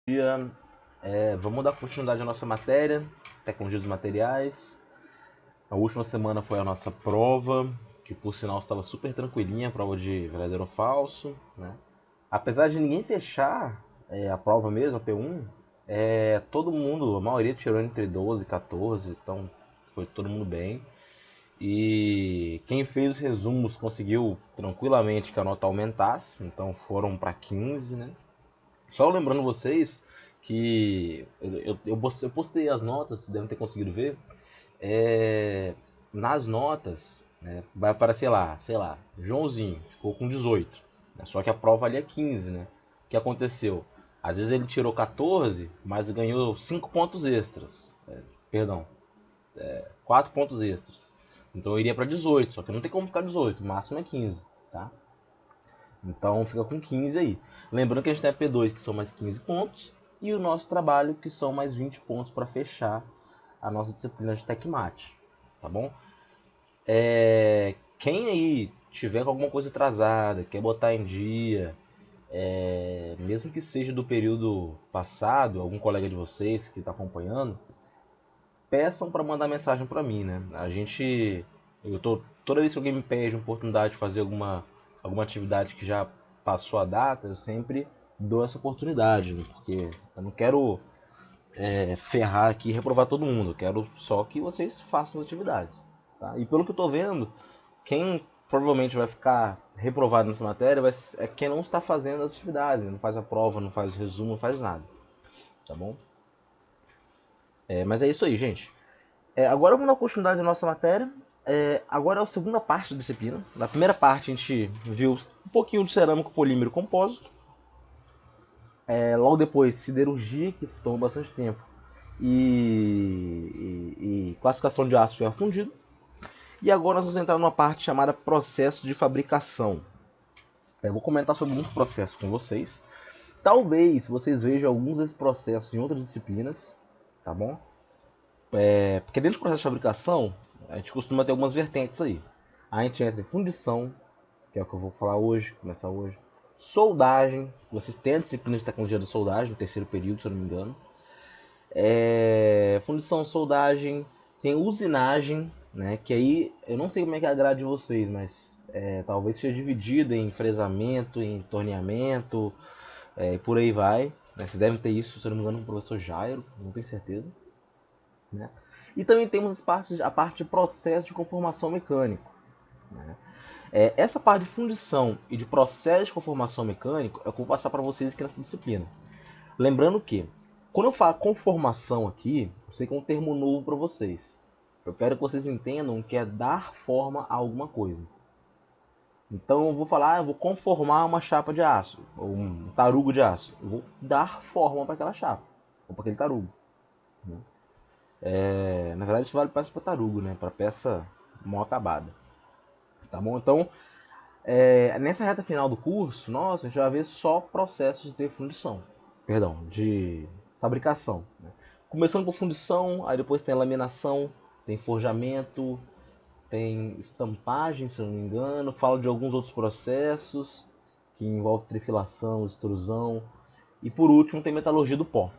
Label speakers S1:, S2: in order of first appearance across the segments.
S1: dia. Vamos dar continuidade à nossa matéria, tecnologia dos materiais. A última semana foi a nossa prova, que por sinal estava super tranquilinha, a prova de verdadeiro ou falso, né? Apesar de ninguém fechar a prova mesmo, a P1, todo mundo, a maioria tirou entre 12 e 14, então foi todo mundo bem. E quem fez os resumos conseguiu tranquilamente que a nota aumentasse, então foram para 15, né? Só lembrando vocês que eu postei as notas, vocês devem ter conseguido ver. Nas notas, né, vai aparecer lá, sei lá, Joãozinho ficou com 18, né, só que a prova ali é 15, né? O que aconteceu? Às vezes ele tirou 14, mas ganhou 5 pontos extras. Perdão, 4 pontos extras. Então eu iria para 18, só que não tem como ficar 18, o máximo é 15, tá? Então fica com 15 aí. Lembrando que a gente tem a P2 que são mais 15 pontos e o nosso trabalho que são mais 20 pontos para fechar a nossa disciplina de Tecmate, tá bom? Quem aí tiver com alguma coisa atrasada, quer botar em dia, mesmo que seja do período passado, algum colega de vocês que está acompanhando, peçam para mandar mensagem para mim, né? Toda vez que alguém me pede uma oportunidade de fazer alguma atividade que já passou a data, eu sempre dou essa oportunidade, né? Porque eu não quero ferrar aqui e reprovar todo mundo, eu quero só que vocês façam as atividades, tá? E pelo que eu tô vendo, quem provavelmente vai ficar reprovado nessa matéria é quem não está fazendo as atividades, não faz a prova, não faz resumo, não faz nada, tá bom? Mas é isso aí, gente. Agora vamos dar continuidade à nossa matéria. Agora é a segunda parte da disciplina. Na primeira parte a gente viu um pouquinho de cerâmico polímero compósito. Logo depois, siderurgia, que tomou bastante tempo. E classificação de aço ferro fundido. E agora nós vamos entrar numa parte chamada processo de fabricação. Eu vou comentar sobre muitos processos com vocês. Talvez vocês vejam alguns desses processos em outras disciplinas, tá bom? Porque dentro do processo de fabricação, a gente costuma ter algumas vertentes aí. A gente entra em fundição, que é o que eu vou falar hoje, começar hoje. Soldagem, vocês têm a disciplina de tecnologia da soldagem, no terceiro período, se eu não me engano. Fundição, soldagem, tem usinagem, né? Que aí eu não sei como é que é a grade de vocês, mas talvez seja dividido em fresamento, em torneamento, e por aí vai. Né? Vocês devem ter isso, se eu não me engano, com o professor Jairo, não tenho certeza. Né? E também temos a parte de processo de conformação mecânico. Né? Essa parte de fundição e de processo de conformação mecânico é o que eu vou passar para vocês aqui nessa disciplina. Lembrando que, quando eu falo conformação aqui, eu sei que é um termo novo para vocês. Eu quero que vocês entendam que é dar forma a alguma coisa. Então eu vou falar, eu vou conformar uma chapa de aço, ou um tarugo de aço. Eu vou dar forma para aquela chapa, ou para aquele tarugo. Né? Na verdade isso vale para tarugo, né? Para peça mal acabada. Tá bom? Então, nessa reta final do curso, a gente vai ver só processos de fundição. Perdão, de fabricação. Né? Começando por fundição, aí depois tem laminação, tem forjamento, tem estampagem, se eu não me engano. Fala de alguns outros processos que envolvem trifilação, extrusão. E por último tem metalurgia do pó.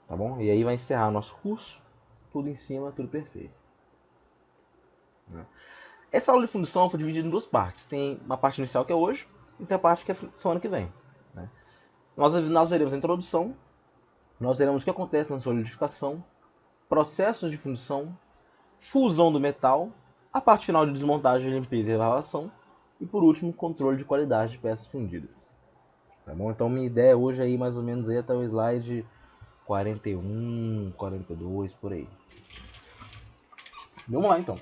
S1: Tá bom? E aí vai encerrar nosso curso. Tudo em cima, tudo perfeito. Né? Essa aula de fundição foi dividida em duas partes. Tem uma parte inicial que é hoje e tem a parte que é semana que vem. Né? Nós veremos a introdução, nós veremos o que acontece na solidificação, processos de fundição, fusão do metal, a parte final de desmontagem, limpeza e evaluação e por último controle de qualidade de peças fundidas. Tá bom? Então minha ideia hoje é ir mais ou menos aí até o slide 41, 42 por aí. Vamos lá então.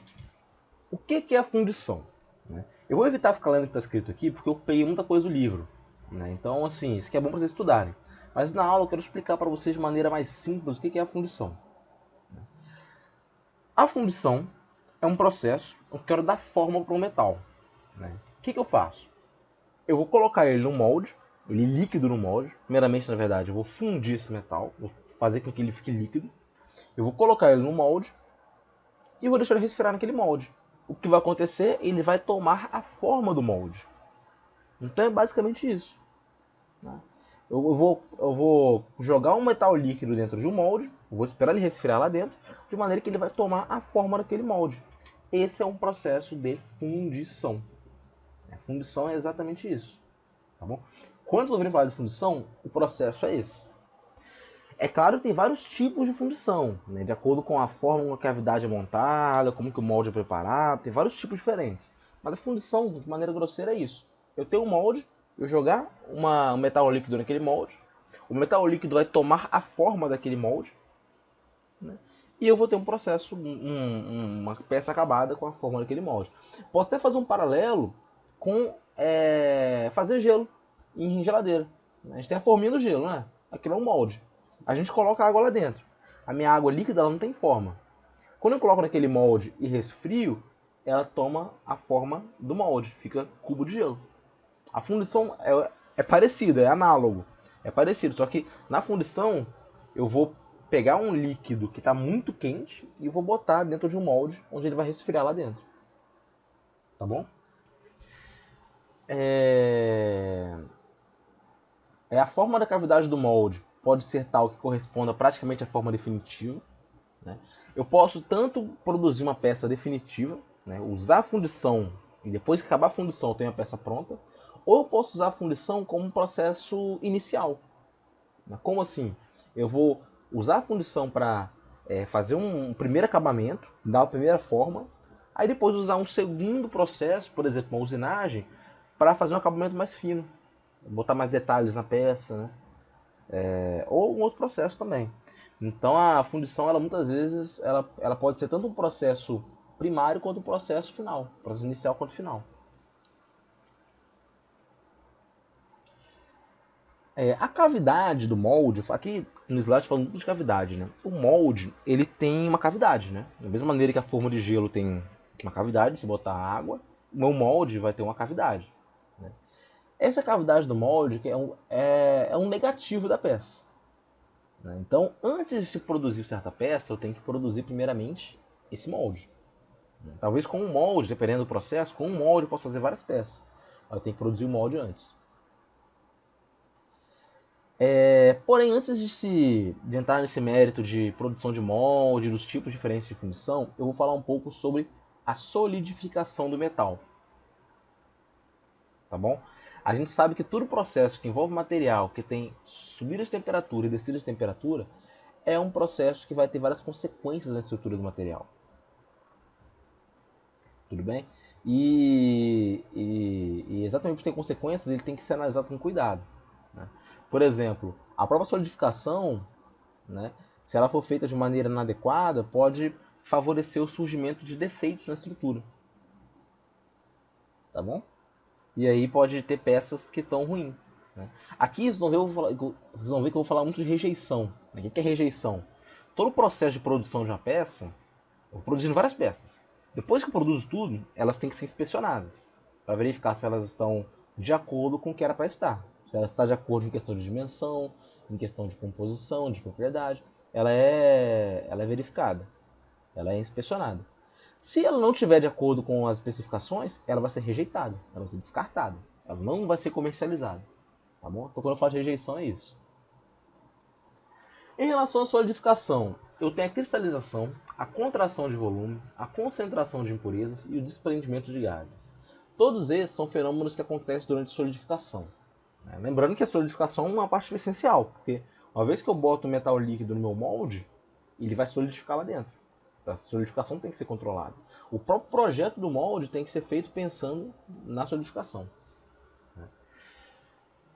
S1: O que é a fundição? Né? Eu vou evitar ficar lendo o que está escrito aqui, porque eu peguei muita coisa do livro. Né? Então, assim, isso aqui é bom para vocês estudarem. Mas na aula eu quero explicar para vocês de maneira mais simples o que é a fundição. A fundição é um processo que eu quero dar forma para um metal. Né? O que eu faço? Eu vou colocar ele no molde, ele líquido no molde. Primeiramente, na verdade, eu vou fundir esse metal, vou fazer com que ele fique líquido. Eu vou colocar ele no molde e vou deixar ele respirar naquele molde. O que vai acontecer? Ele vai tomar a forma do molde. Então é basicamente isso. Né? eu vou jogar um metal líquido dentro de um molde, vou esperar ele resfriar lá dentro, de maneira que ele vai tomar a forma daquele molde. Esse é um processo de fundição. A fundição é exatamente isso. Tá bom? Quando eu ouvirem falar de fundição, o processo é esse. É claro que tem vários tipos de fundição, né? De acordo com a forma como a cavidade é montada, como que o molde é preparado, tem vários tipos diferentes. Mas a fundição, de maneira grosseira, é isso. Eu tenho um molde, eu jogar um metal líquido naquele molde, o metal líquido vai tomar a forma daquele molde, né? E eu vou ter um processo, uma peça acabada com a forma daquele molde. Posso até fazer um paralelo com fazer gelo em geladeira. A gente tem a forminha do gelo, né? Aquilo é um molde. A gente coloca a água lá dentro. A minha água líquida ela não tem forma. Quando eu coloco naquele molde e resfrio, ela toma a forma do molde, fica cubo de gelo. A fundição é parecida, é análogo. É parecido, só que na fundição eu vou pegar um líquido que está muito quente e vou botar dentro de um molde onde ele vai resfriar lá dentro. Tá bom? A forma da cavidade do molde pode ser tal que corresponda praticamente à forma definitiva. Né? Eu posso tanto produzir uma peça definitiva, né? Usar a fundição e depois que acabar a fundição eu tenho a peça pronta, ou eu posso usar a fundição como um processo inicial. Né? Como assim? Eu vou usar a fundição para fazer um primeiro acabamento, dar a primeira forma, aí depois usar um segundo processo, por exemplo, uma usinagem, para fazer um acabamento mais fino, botar mais detalhes na peça, né? Ou um outro processo também. Então a fundição, ela muitas vezes, ela pode ser tanto um processo primário quanto um processo final, processo inicial quanto final. A cavidade do molde, aqui no slide falando de cavidade, né? O molde, ele tem uma cavidade, né? Da mesma maneira que a forma de gelo tem uma cavidade, se botar água, o meu molde vai ter uma cavidade. Né? Essa cavidade do molde é um negativo da peça. Né? Então, antes de se produzir certa peça, eu tenho que produzir primeiramente esse molde. Né? Talvez com um molde, dependendo do processo, com um molde eu posso fazer várias peças. Eu tenho que produzir o molde antes. Porém, antes de entrar nesse mérito de produção de molde, dos tipos diferentes de fundição, eu vou falar um pouco sobre a solidificação do metal. Tá bom? A gente sabe que todo processo que envolve material que tem subida de temperatura e descida de temperatura é um processo que vai ter várias consequências na estrutura do material. Tudo bem? E exatamente por ter consequências, ele tem que ser analisado com cuidado. Né? Por exemplo, a própria solidificação, né, se ela for feita de maneira inadequada, pode favorecer o surgimento de defeitos na estrutura. Tá bom? E aí pode ter peças que estão ruins. Né? Aqui vocês vão ver que eu vou falar muito de rejeição. O que é rejeição? Todo o processo de produção de uma peça, eu vou produzindo várias peças. Depois que eu produzo tudo, elas têm que ser inspecionadas para verificar se elas estão de acordo com o que era para estar. Se ela está de acordo em questão de dimensão, em questão de composição, de propriedade, ela é verificada, ela é inspecionada. Se ela não estiver de acordo com as especificações, ela vai ser rejeitada, ela vai ser descartada, ela não vai ser comercializada. Tá bom? Então quando eu falo de rejeição é isso. Em relação à solidificação, eu tenho a cristalização, a contração de volume, a concentração de impurezas e o desprendimento de gases. Todos esses são fenômenos que acontecem durante a solidificação. Lembrando que a solidificação é uma parte essencial, porque uma vez que eu boto o metal líquido no meu molde, ele vai solidificar lá dentro. A solidificação tem que ser controlada. O próprio projeto do molde tem que ser feito pensando na solidificação.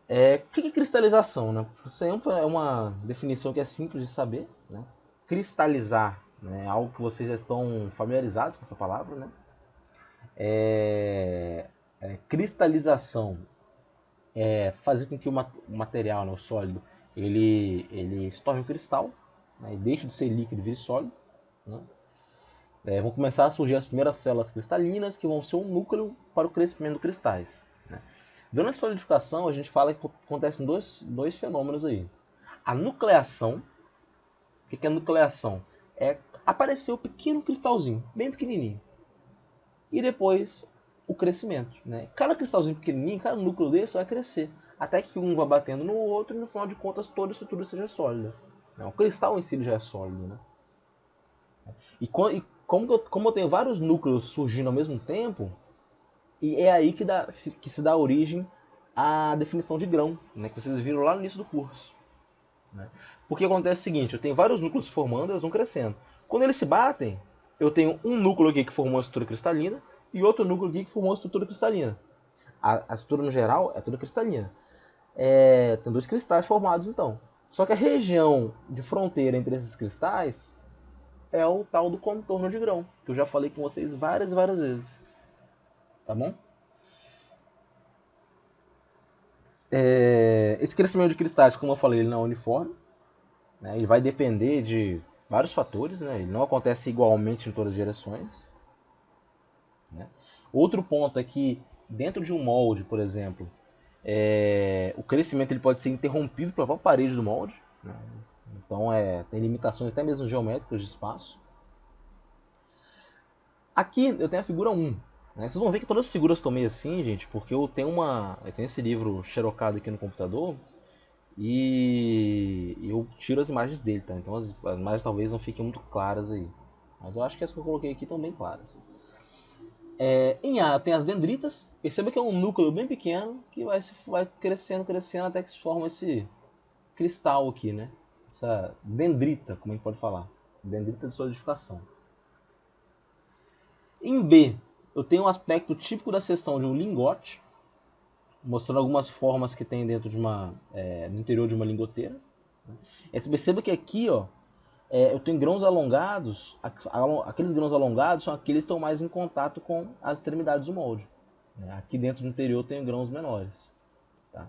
S1: O que é cristalização? Né? Isso é uma definição que é simples de saber. Né? Cristalizar, né? É algo que vocês já estão familiarizados com essa palavra. Né? Cristalização é fazer com que o material, né, o sólido, ele se torne um cristal, né? E deixe de ser líquido e vire sólido. Né? Vão começar a surgir as primeiras células cristalinas, que vão ser um núcleo para o crescimento dos cristais. Né? Durante a solidificação, a gente fala que acontecem dois fenômenos aí. A nucleação. O que é a nucleação? É aparecer um pequeno cristalzinho, bem pequenininho. E depois o crescimento. Né? Cada cristalzinho pequenininho, cada núcleo desse vai crescer. até que um vai batendo no outro e no final de contas toda a estrutura seja sólida. O cristal em si já é sólido, né? E como eu tenho vários núcleos surgindo ao mesmo tempo, e é aí que se dá origem à definição de grão, né, que vocês viram lá no início do curso. Né? Porque acontece o seguinte, eu tenho vários núcleos se formando, eles vão crescendo. Quando eles se batem, eu tenho um núcleo aqui que formou uma estrutura cristalina e outro núcleo aqui que formou uma estrutura cristalina. A estrutura no geral é toda cristalina. Tem dois cristais formados então. Só que a região de fronteira entre esses cristais é o tal do contorno de grão, que eu já falei com vocês várias e várias vezes. Tá bom? Esse crescimento de cristais, como eu falei, ele não é uniforme. Né? Ele vai depender de vários fatores. Né? Ele não acontece igualmente em todas as direções. Né? Outro ponto é que dentro de um molde, por exemplo, o crescimento ele pode ser interrompido pela própria parede do molde. Né? Então tem limitações até mesmo geométricas de espaço. Aqui eu tenho a figura 1. Né? Vocês vão ver que todas as figuras estão meio assim, gente, porque eu tenho esse livro xerocado aqui no computador e eu tiro as imagens dele, tá? Então as imagens talvez não fiquem muito claras aí. Mas eu acho que as que eu coloquei aqui estão bem claras. Em A tem as dendritas. Perceba que é um núcleo bem pequeno que vai crescendo, crescendo até que se forma esse cristal aqui, né? Essa dendrita, como a gente pode falar. Dendrita de solidificação. Em B, eu tenho um aspecto típico da seção de um lingote, mostrando algumas formas que tem dentro no interior de uma lingoteira. Você perceba que aqui, ó, eu tenho grãos alongados. Aqueles grãos alongados são aqueles que estão mais em contato com as extremidades do molde. Aqui dentro do interior eu tenho grãos menores. Tá?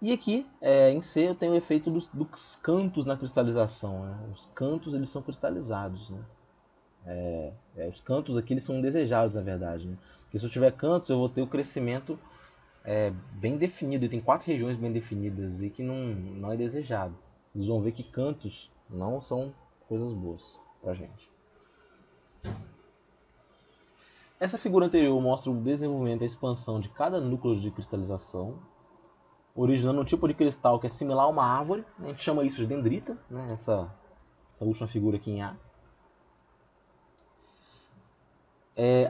S1: E aqui, em C, eu tenho o efeito dos cantos na cristalização. Né? Os cantos eles são cristalizados. Né? Os cantos aqui eles são indesejados, na verdade. Né? Porque se eu tiver cantos, eu vou ter o crescimento bem definido. E tem 4 regiões bem definidas e que não é desejado. Eles vão ver que cantos não são coisas boas pra gente. Essa figura anterior mostra o desenvolvimento e a expansão de cada núcleo de cristalização, originando um tipo de cristal que é similar a uma árvore. A gente chama isso de dendrita, né? essa última figura aqui em A.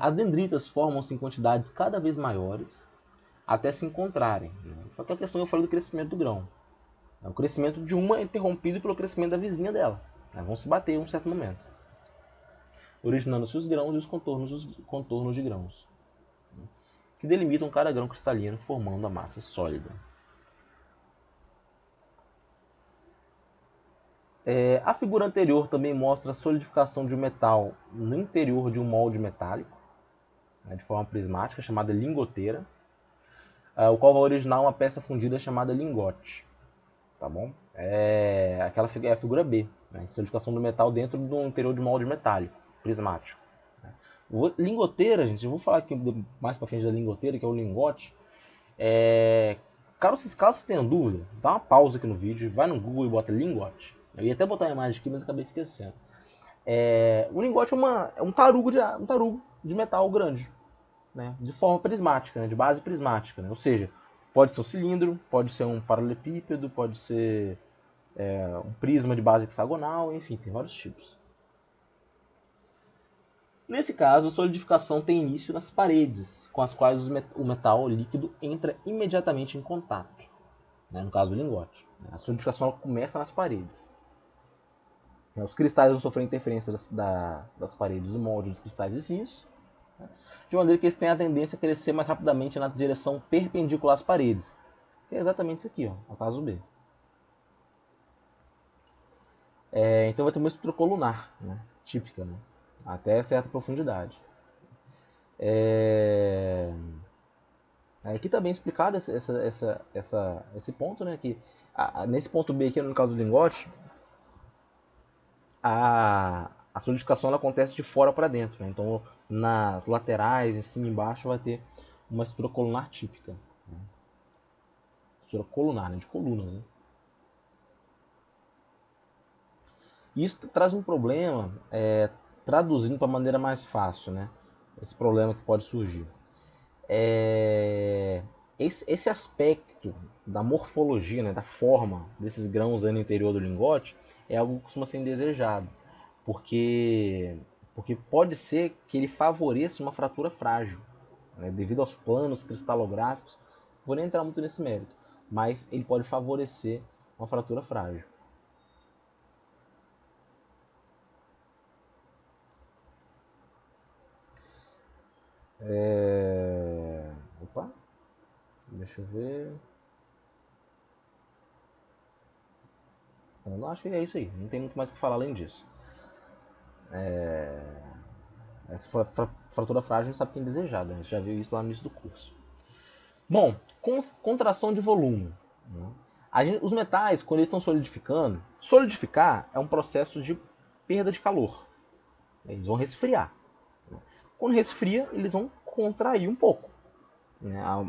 S1: As dendritas formam-se em quantidades cada vez maiores até se encontrarem. Só que a questão que eu falei do crescimento do grão. O crescimento de uma é interrompido pelo crescimento da vizinha dela. Vão se bater em um certo momento. Originando-se os grãos e os contornos de grãos, que delimitam cada grão cristalino, formando a massa sólida. A figura anterior também mostra a solidificação de um metal no interior de um molde metálico, de forma prismática, chamada lingoteira, o qual vai originar uma peça fundida chamada lingote. Tá bom? É a figura B, né? Solidificação do metal dentro do interior de um molde metálico, prismático. Lingoteira, gente, eu vou falar aqui mais pra frente da lingoteira, que é o lingote. Caso vocês tenham dúvida, dá uma pausa aqui no vídeo, vai no Google e bota lingote. Eu ia até botar a imagem aqui, mas acabei esquecendo. O lingote é um tarugo de metal grande, né? De forma prismática, né? De base prismática. Né? Ou seja, pode ser um cilindro, pode ser um paralelepípedo, pode ser um prisma de base hexagonal, enfim, tem vários tipos. Nesse caso, a solidificação tem início nas paredes, com as quais o metal líquido entra imediatamente em contato. Né? No caso do lingote. A solidificação começa nas paredes. Os cristais vão sofrer interferência das paredes do molde dos cristais vizinhos, de maneira que eles têm a tendência a crescer mais rapidamente na direção perpendicular às paredes. Que é exatamente isso aqui, ó, o caso B. Então vai ter uma estrutura colunar, né, típica, né, até certa profundidade. Aqui está bem explicado esse ponto, né, que nesse ponto B aqui, no caso do lingote, a solidificação ela acontece de fora para dentro. Né? Então, nas laterais, em cima e embaixo, vai ter uma estrutura colunar típica. Né? Estrutura colunar, né? De colunas. Né? Isso traz um problema, traduzindo para maneira mais fácil, né? Esse problema que pode surgir. esse aspecto da morfologia, né, da forma desses grãos no interior do lingote, é algo que costuma ser indesejado, porque, porque pode ser que ele favoreça uma fratura frágil, né, devido aos planos cristalográficos. Vou nem entrar muito nesse mérito, mas ele pode favorecer uma fratura frágil. Opa, deixa eu ver. Eu não acho que é isso aí, não tem muito mais o que falar além disso. Essa fratura frágil a gente sabe que é indesejada, a gente já viu isso lá no início do curso. Bom, contração de volume. Os metais, quando eles estão solidificando, solidificar é um processo de perda de calor. Eles vão resfriar. Quando resfria, eles vão contrair um pouco.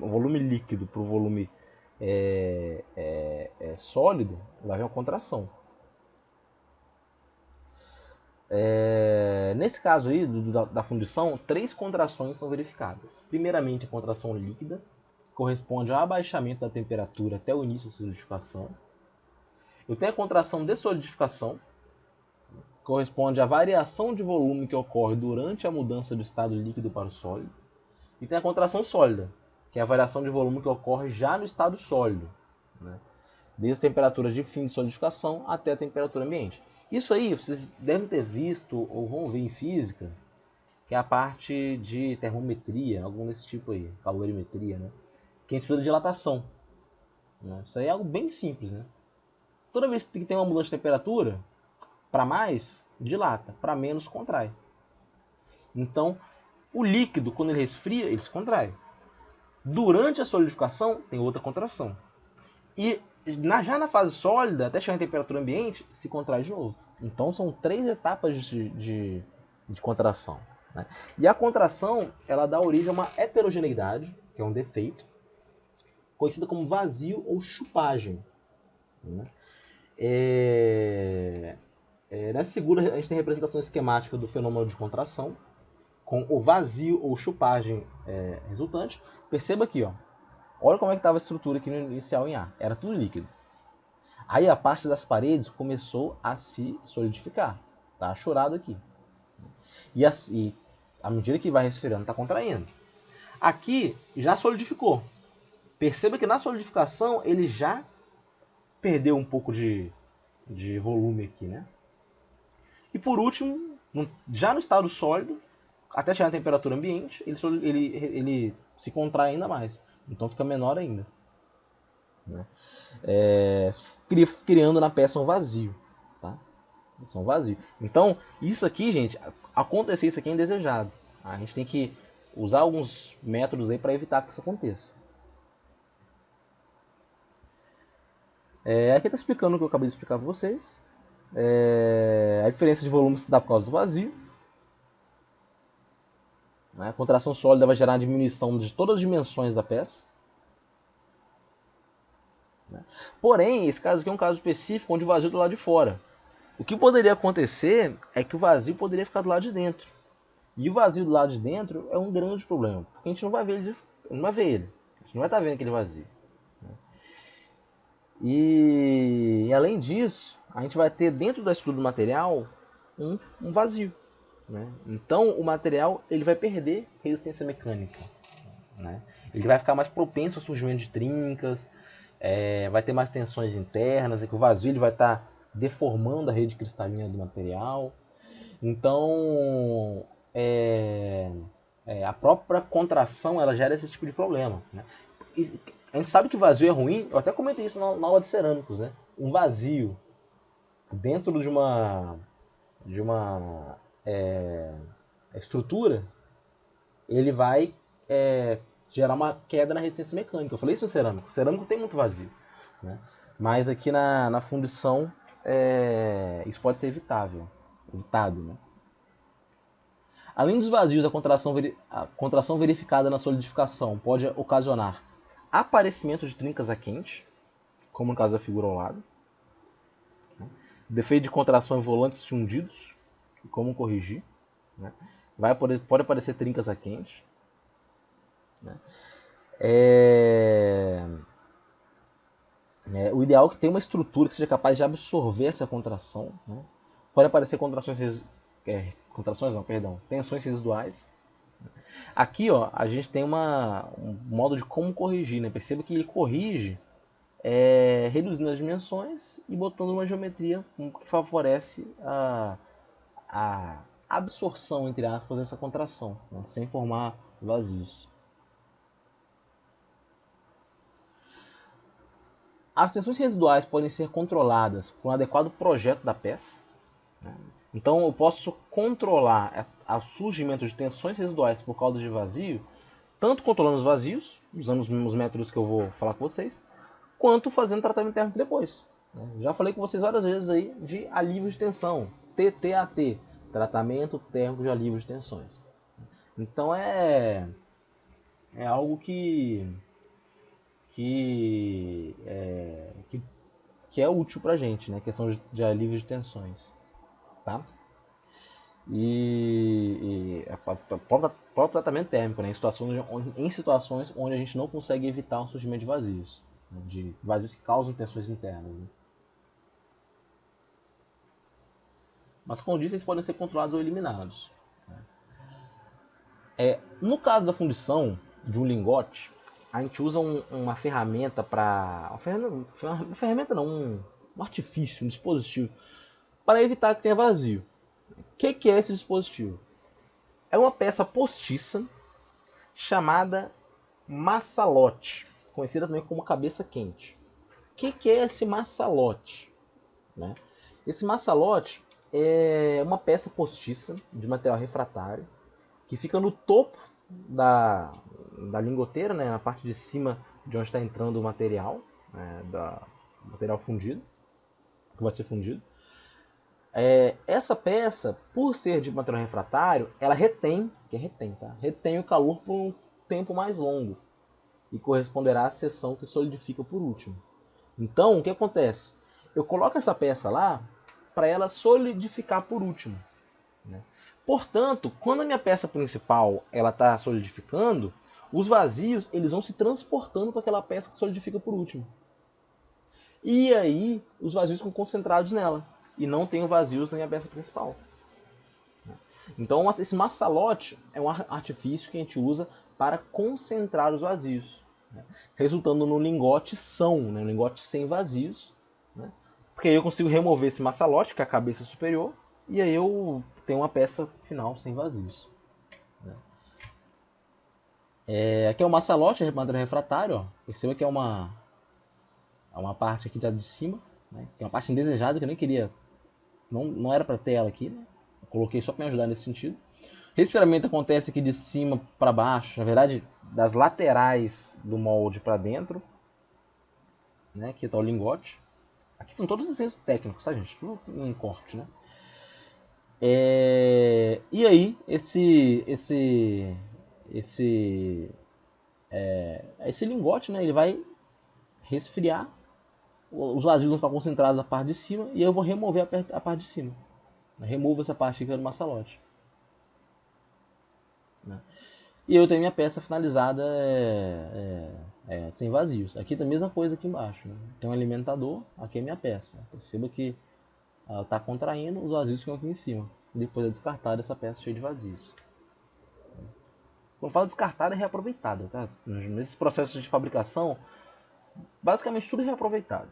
S1: O volume líquido para o volume sólido vai haver uma contração. Nesse caso aí da fundição, 3 contrações são verificadas. Primeiramente, a contração líquida, que corresponde ao abaixamento da temperatura até o início da solidificação. Eu tenho a contração de solidificação, que corresponde à variação de volume que ocorre durante a mudança do estado líquido para o sólido. E tem a contração sólida, que é a variação de volume que ocorre já no estado sólido, né? Desde as temperaturas de fim de solidificação até a temperatura ambiente. Isso aí vocês devem ter visto ou vão ver em física, que é a parte de termometria, algum desse tipo aí, calorimetria, né? Que a gente estuda dilatação. Né? Isso aí é algo bem simples, né? Toda vez que tem uma mudança de temperatura, para mais, dilata, para menos, contrai. Então, o líquido, quando ele resfria, ele se contrai. Durante a solidificação, tem outra contração. E já na fase sólida, até chegar em temperatura ambiente, se contrai de novo. Então são 3 etapas de contração. Né? E a contração, ela dá origem a uma heterogeneidade, que é um defeito, conhecida como vazio ou chupagem. Né? Nessa figura a gente tem a representação esquemática do fenômeno de contração, com o vazio ou chupagem resultante. Perceba aqui, ó. Olha como é que estava a estrutura aqui no inicial em A. Era tudo líquido. Aí a parte das paredes começou a se solidificar. Tá achurado aqui. E à medida que vai resfriando, está contraindo. Aqui já solidificou. Perceba que na solidificação ele já perdeu um pouco de volume aqui, né? E por último, já no estado sólido, até chegar na temperatura ambiente, ele se contrai ainda mais. Então fica menor ainda. Né? Criando na peça um vazio. Tá? Um vazio. Então, isso aqui, gente, acontecer isso aqui é indesejado. A gente tem que usar alguns métodos aí para evitar que isso aconteça. Aqui está explicando o que eu acabei de explicar para vocês. A diferença de volume se dá por causa do vazio. A contração sólida vai gerar a diminuição de todas as dimensões da peça. Porém, esse caso aqui é um caso específico onde o vazio está do lado de fora. O que poderia acontecer é que o vazio poderia ficar do lado de dentro. E o vazio do lado de dentro é um grande problema, porque a gente não vai ver ele. Não vai ver ele. A gente não vai estar vendo aquele vazio. E além disso, a gente vai ter dentro da estrutura do material um vazio. Né? Então o material ele vai perder resistência mecânica. Né? Ele vai ficar mais propenso ao surgimento de trincas, vai ter mais tensões internas, que o vazio ele vai estar deformando a rede cristalina do material. Então, a própria contração ela gera esse tipo de problema. Né? E a gente sabe que vazio é ruim, eu até comentei isso na aula de cerâmicos. Né? Um vazio dentro de uma estrutura, ele vai gerar uma queda na resistência mecânica. Eu falei isso no cerâmico. O cerâmico tem muito vazio. Né? Mas aqui na fundição, isso pode ser evitado. Né? Além dos vazios, a contração verificada na solidificação pode ocasionar aparecimento de trincas a quente, como no caso da figura ao lado. Defeito de contração em volantes fundidos, como corrigir. Né? Pode aparecer trincas a quente. Né? O ideal é que tenha uma estrutura que seja capaz de absorver essa contração, né? Pode aparecer contrações não, perdão, tensões residuais. Aqui, ó, a gente tem um modo de como corrigir, né? Perceba que ele corrige reduzindo as dimensões e botando uma geometria que favorece a absorção, entre aspas, dessa contração, né? Sem formar vazios. As tensões residuais podem ser controladas por um adequado projeto da peça, né? Então eu posso controlar o surgimento de tensões residuais por causa de vazio, tanto controlando os vazios, usando os mesmos métodos que eu vou falar com vocês, quanto fazendo tratamento térmico depois. Já falei com vocês várias vezes aí de alívio de tensão, TTAT, tratamento térmico de alívio de tensões. Então é algo que é útil pra gente, né? Questão de alívio de tensões, tá? E próprio tratamento térmico, né? Em situações onde a gente não consegue evitar o surgimento de vazios, né? De vazios que causam tensões internas, né? Mas como disse, eles podem ser controlados ou eliminados. No caso da fundição de um lingote, a gente usa uma ferramenta para... Uma ferramenta não, um artifício, um dispositivo, para evitar que tenha vazio. O que é esse dispositivo? É uma peça postiça chamada maçalote, conhecida também como cabeça quente. O que é esse maçalote? Né? Esse maçalote é uma peça postiça de material refratário que fica no topo da lingoteira, né, na parte de cima de onde está entrando o material, né, material fundido, que vai ser fundido. Essa peça, por ser de material refratário, ela retém o calor por um tempo mais longo e corresponderá à seção que solidifica por último. Então, o que acontece? Eu coloco essa peça lá para ela solidificar por último, né? Portanto, quando a minha peça principal ela está solidificando, os vazios eles vão se transportando para aquela peça que solidifica por último. E aí, os vazios ficam concentrados nela e não tem vazios na minha peça principal. Então, esse maçalote é um artifício que a gente usa para concentrar os vazios, né? Resultando num lingote são, né? Um lingote sem vazios, né? Porque aí eu consigo remover esse maçalote, que é a cabeça superior, e aí eu tenho uma peça final sem vazios, né? Aqui é o maçalote, madeira refratário, ó. Perceba que é uma parte aqui de cima, né? Que é uma parte indesejada que eu nem queria, não era para ter ela aqui, né? Eu coloquei só para me ajudar nesse sentido. Resfriamento acontece aqui de cima para baixo, na verdade, das laterais do molde para dentro, né? Aqui está o lingote. Aqui são todos os exemplos técnicos, tá, gente? Tudo em corte, né? E aí, esse lingote, né? Ele vai resfriar, os vazios vão ficar concentrados na parte de cima e eu vou remover a parte de cima. Eu removo essa parte aqui do maçalote, né? E eu tenho minha peça finalizada sem vazios. Aqui tem a mesma coisa aqui embaixo, né? Tem um alimentador, aqui é minha peça. Perceba que ela está contraindo, os vazios ficam aqui em cima. Depois é descartada essa peça cheia de vazios. Quando falo descartada, é reaproveitada, tá? Nesses processos de fabricação, basicamente tudo é reaproveitado.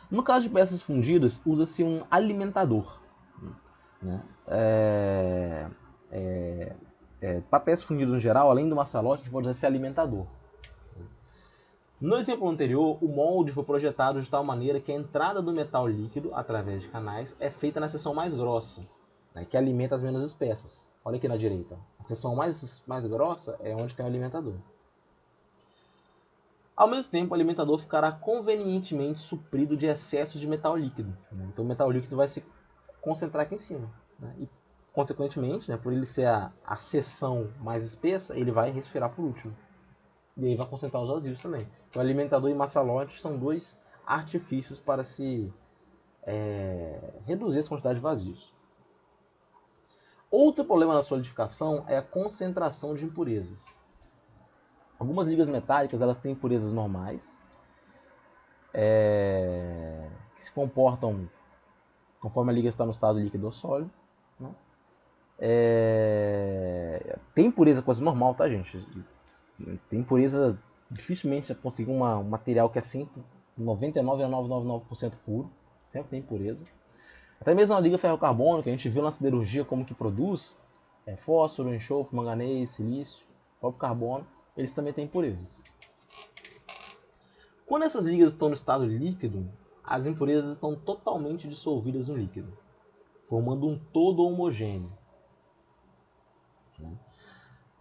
S1: No caso de peças fundidas, usa-se um alimentador, né? Para peças fundidas no geral, além do maçalote, a gente pode usar esse alimentador. No exemplo anterior, o molde foi projetado de tal maneira que a entrada do metal líquido, através de canais, é feita na seção mais grossa, né, que alimenta as menos espessas. Olha aqui na direita. A seção mais grossa é onde tem o alimentador. Ao mesmo tempo, o alimentador ficará convenientemente suprido de excessos de metal líquido, né? Então o metal líquido vai se concentrar aqui em cima, né? E, consequentemente, né, por ele ser a seção mais espessa, ele vai resfriar por último. E aí vai concentrar os vazios também. Então, alimentador e maçalote são dois artifícios para se reduzir essa quantidade de vazios. Outro problema na solidificação é a concentração de impurezas. Algumas ligas metálicas elas têm impurezas normais, que se comportam conforme a liga está no estado líquido ou sólido. Né? Tem impureza quase normal, tá, gente? Tem impureza, dificilmente você conseguir um material que é sempre 99,999% puro. Sempre tem impureza. Até mesmo a liga ferro-carbono, que a gente viu na siderurgia como que produz, fósforo, enxofre, manganês, silício, próprio carbono, eles também têm impurezas. Quando essas ligas estão no estado líquido, as impurezas estão totalmente dissolvidas no líquido, formando um todo homogêneo.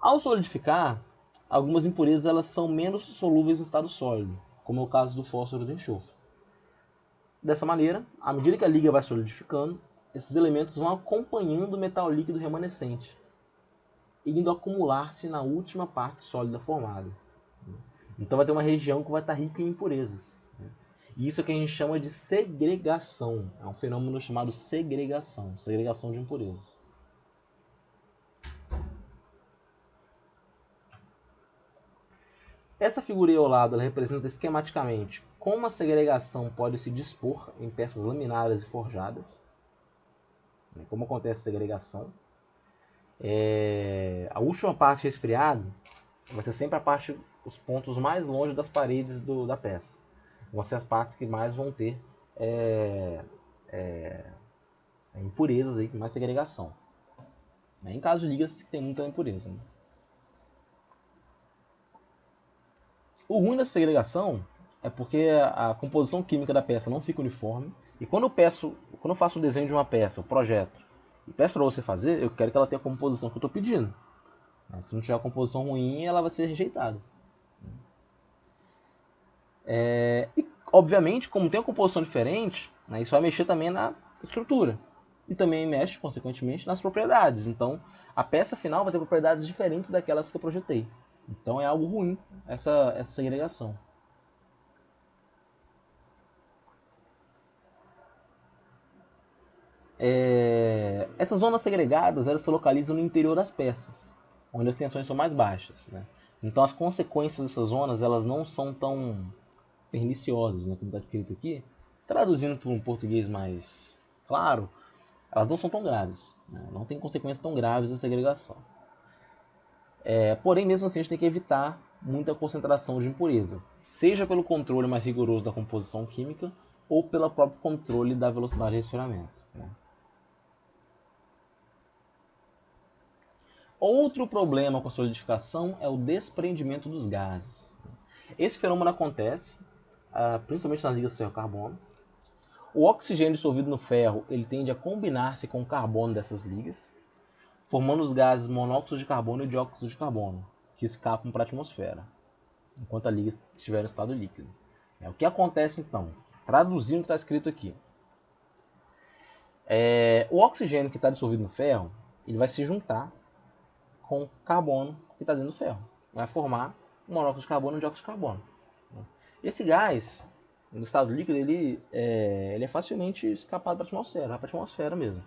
S1: Ao solidificar, algumas impurezas elas são menos solúveis no estado sólido, como é o caso do fósforo e do enxofre. Dessa maneira, à medida que a liga vai solidificando, esses elementos vão acompanhando o metal líquido remanescente, indo acumular-se na última parte sólida formada. Então vai ter uma região que vai estar rica em impurezas. E isso é o que a gente chama de segregação. É um fenômeno chamado segregação de impurezas. Essa figura aí ao lado ela representa esquematicamente como a segregação pode se dispor em peças laminares e forjadas. Como acontece a segregação. A última parte resfriada vai ser sempre os pontos mais longe das paredes da peça. Vão ser as partes que mais vão ter impurezas, aí, mais segregação. Em caso de ligas que tem muita impureza. Né? O ruim dessa segregação é porque a composição química da peça não fica uniforme. E quando eu faço um desenho de uma peça, um projeto, e peço para você fazer, eu quero que ela tenha a composição que eu estou pedindo. Se não tiver a composição ruim, ela vai ser rejeitada. E, obviamente, como tem uma composição diferente, né, isso vai mexer também na estrutura. E também mexe, consequentemente, nas propriedades. Então, a peça final vai ter propriedades diferentes daquelas que eu projetei. Então, é algo ruim essa segregação. Essas zonas segregadas elas se localizam no interior das peças, onde as tensões são mais baixas. Né? Então, as consequências dessas zonas elas não são tão perniciosas, né, como está escrito aqui. Traduzindo para um português mais claro, elas não são tão graves. Né? Não tem consequências tão graves da segregação. Porém, mesmo assim, a gente tem que evitar muita concentração de impureza, seja pelo controle mais rigoroso da composição química ou pelo próprio controle da velocidade de resfriamento. Né? Outro problema com a solidificação é o desprendimento dos gases. Esse fenômeno acontece principalmente nas ligas ferro-carbono. O oxigênio dissolvido no ferro ele tende a combinar-se com o carbono dessas ligas, formando os gases monóxido de carbono e dióxido de carbono, que escapam para a atmosfera, enquanto a liga estiver no estado líquido. O que acontece então? Traduzindo o que está escrito aqui. O oxigênio que está dissolvido no ferro ele vai se juntar com o carbono que está dentro do ferro. Vai formar monóxido de carbono e dióxido de carbono. Esse gás, no estado líquido, ele é facilmente escapado para a atmosfera, vai para a atmosfera mesmo.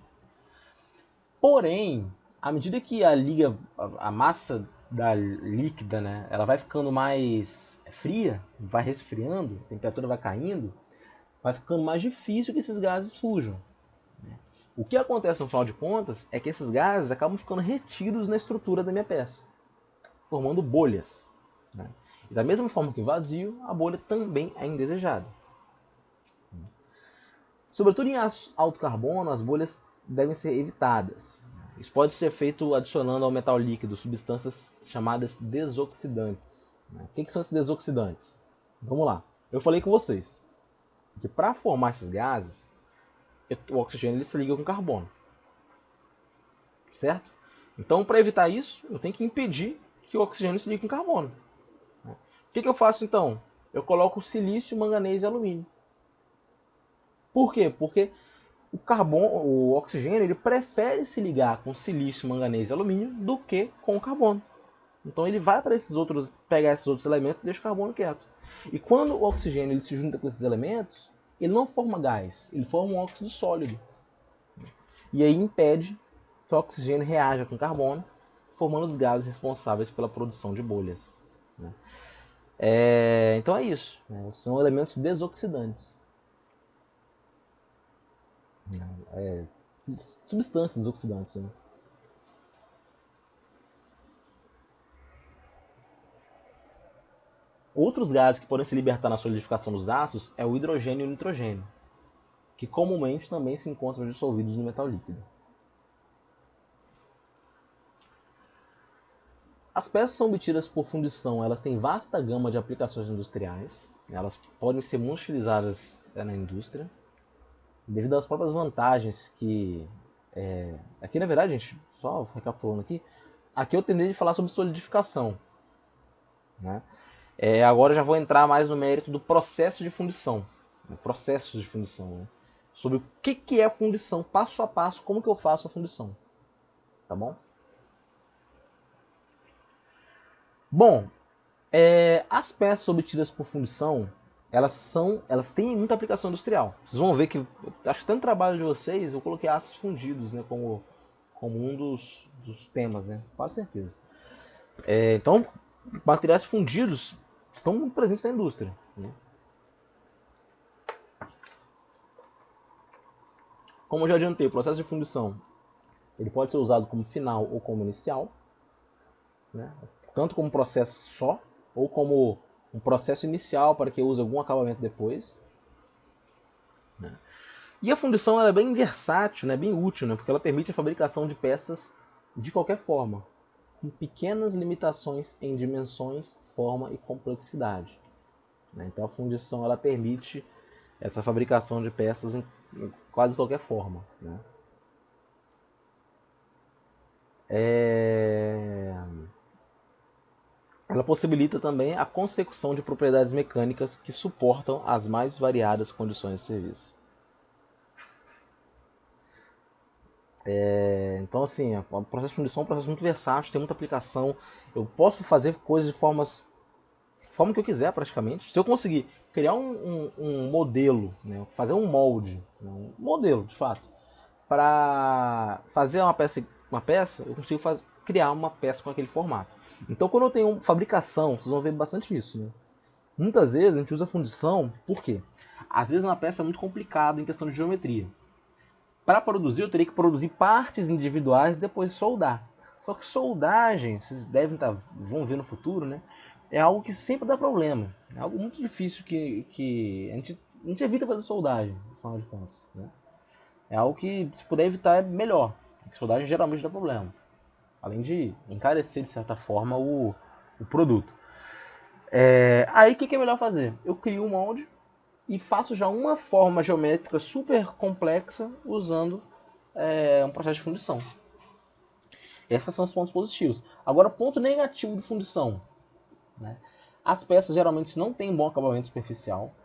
S1: Porém, à medida que a massa da líquida, né, ela vai ficando mais fria, vai resfriando, a temperatura vai caindo, vai ficando mais difícil que esses gases fujam. O que acontece no final de contas é que esses gases acabam ficando retidos na estrutura da minha peça, formando bolhas. Né? E da mesma forma que vazio, a bolha também é indesejada. Sobretudo em aço alto carbono, as bolhas devem ser evitadas. Isso pode ser feito adicionando ao metal líquido substâncias chamadas desoxidantes. O que são esses desoxidantes? Vamos lá. Eu falei com vocês que para formar esses gases, o oxigênio ele se liga com carbono. Certo? Então, para evitar isso, eu tenho que impedir que o oxigênio se ligue com carbono. O que eu faço então? Eu coloco silício, manganês e alumínio. Por quê? Porque o oxigênio ele prefere se ligar com silício, manganês e alumínio do que com o carbono. Então ele vai para pegar esses outros elementos e deixa o carbono quieto. E quando o oxigênio ele se junta com esses elementos, ele não forma gás, ele forma um óxido sólido. E aí impede que o oxigênio reaja com o carbono, formando os gases responsáveis pela produção de bolhas.
S2: Então é isso, né? São elementos desoxidantes. Substâncias desoxidantes, né? Outros gases que podem se libertar na solidificação dos ácidos é o hidrogênio e o nitrogênio, que comumente também se encontram dissolvidos no metal líquido. As peças são obtidas por fundição, elas têm vasta gama de aplicações industriais, elas podem ser muito utilizadas na indústria, devido às próprias vantagens que... Aqui, na verdade, gente, só recapitulando aqui eu terminei de falar sobre solidificação, né? Agora eu já vou entrar mais no mérito do processo de fundição, né? Processos de fundição, né? Sobre o que é fundição, passo a passo, como que eu faço a fundição, tá bom? Bom, as peças obtidas por fundição, elas têm muita aplicação industrial. Vocês vão ver que, acho que tanto no trabalho de vocês, eu coloquei aços fundidos, né, como um dos temas, né, quase certeza. Então, materiais fundidos estão muito presentes na indústria, né? Como eu já adiantei, o processo de fundição ele pode ser usado como final ou como inicial, né? Tanto como processo só, ou como um processo inicial para que use algum acabamento depois, né? E a fundição ela é bem versátil, né? Bem útil, né? Porque ela permite a fabricação de peças de qualquer forma, com pequenas limitações em dimensões, forma e complexidade, né? Então a fundição ela permite essa fabricação de peças em quase qualquer forma, né? Ela possibilita também a consecução de propriedades mecânicas que suportam as mais variadas condições de serviço. Então, assim, o processo de fundição é um processo muito versátil, tem muita aplicação. Eu posso fazer coisas de forma que eu quiser, praticamente. Se eu conseguir criar um modelo, né, fazer um molde, né, um modelo, de fato, para fazer uma peça, eu consigo criar uma peça com aquele formato. Então, quando eu tenho fabricação, vocês vão ver bastante isso, né? Muitas vezes a gente usa fundição, por quê? Às vezes uma peça é muito complicada em questão de geometria. Para produzir, eu teria que produzir partes individuais e depois soldar. Só que soldagem, vocês vão ver no futuro, né? É algo que sempre dá problema. É algo muito difícil que a gente evita fazer soldagem, afinal de contas, né? É algo que, se puder evitar, é melhor. Porque soldagem geralmente dá problema. Além de encarecer, de certa forma, o produto. Aí o que é melhor fazer? Eu crio um molde e faço já uma forma geométrica super complexa usando um processo de fundição. Esses são os pontos positivos. Agora, o ponto negativo de fundição, né? As peças geralmente não têm bom acabamento superficial,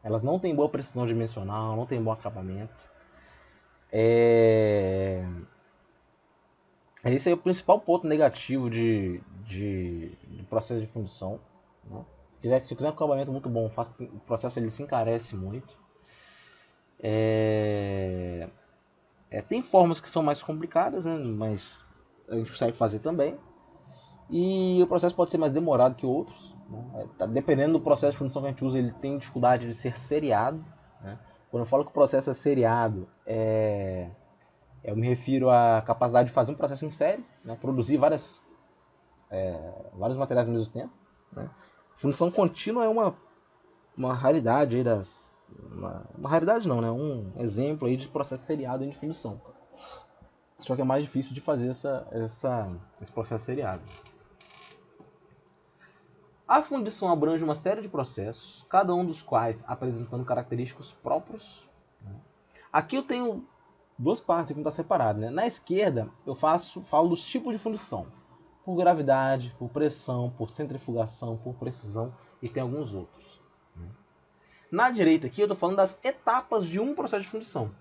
S2: elas não têm boa precisão dimensional, não têm bom acabamento. Esse é o principal ponto negativo do processo de fundição, né? Se quiser um acabamento muito bom, o processo ele se encarece muito. Tem formas que são mais complicadas, né? Mas a gente consegue fazer também. E o processo pode ser mais demorado que outros, né? Dependendo do processo de fundição que a gente usa, ele tem dificuldade de ser seriado, né? Quando eu falo que o processo é seriado, eu me refiro à capacidade de fazer um processo em série, né? Produzir vários materiais ao mesmo tempo, né? Fundição contínua é uma raridade aí uma raridade não, né? Um exemplo aí de processo seriado de fundição. Só que é mais difícil de fazer esse processo seriado. A fundição abrange uma série de processos, cada um dos quais apresentando característicos próprios. Aqui eu tenho duas partes que não está separado, né? Na esquerda eu falo dos tipos de fundição. Por gravidade, por pressão, por centrifugação, por precisão e tem alguns outros. Na direita aqui eu estou falando das etapas de um processo de fundição.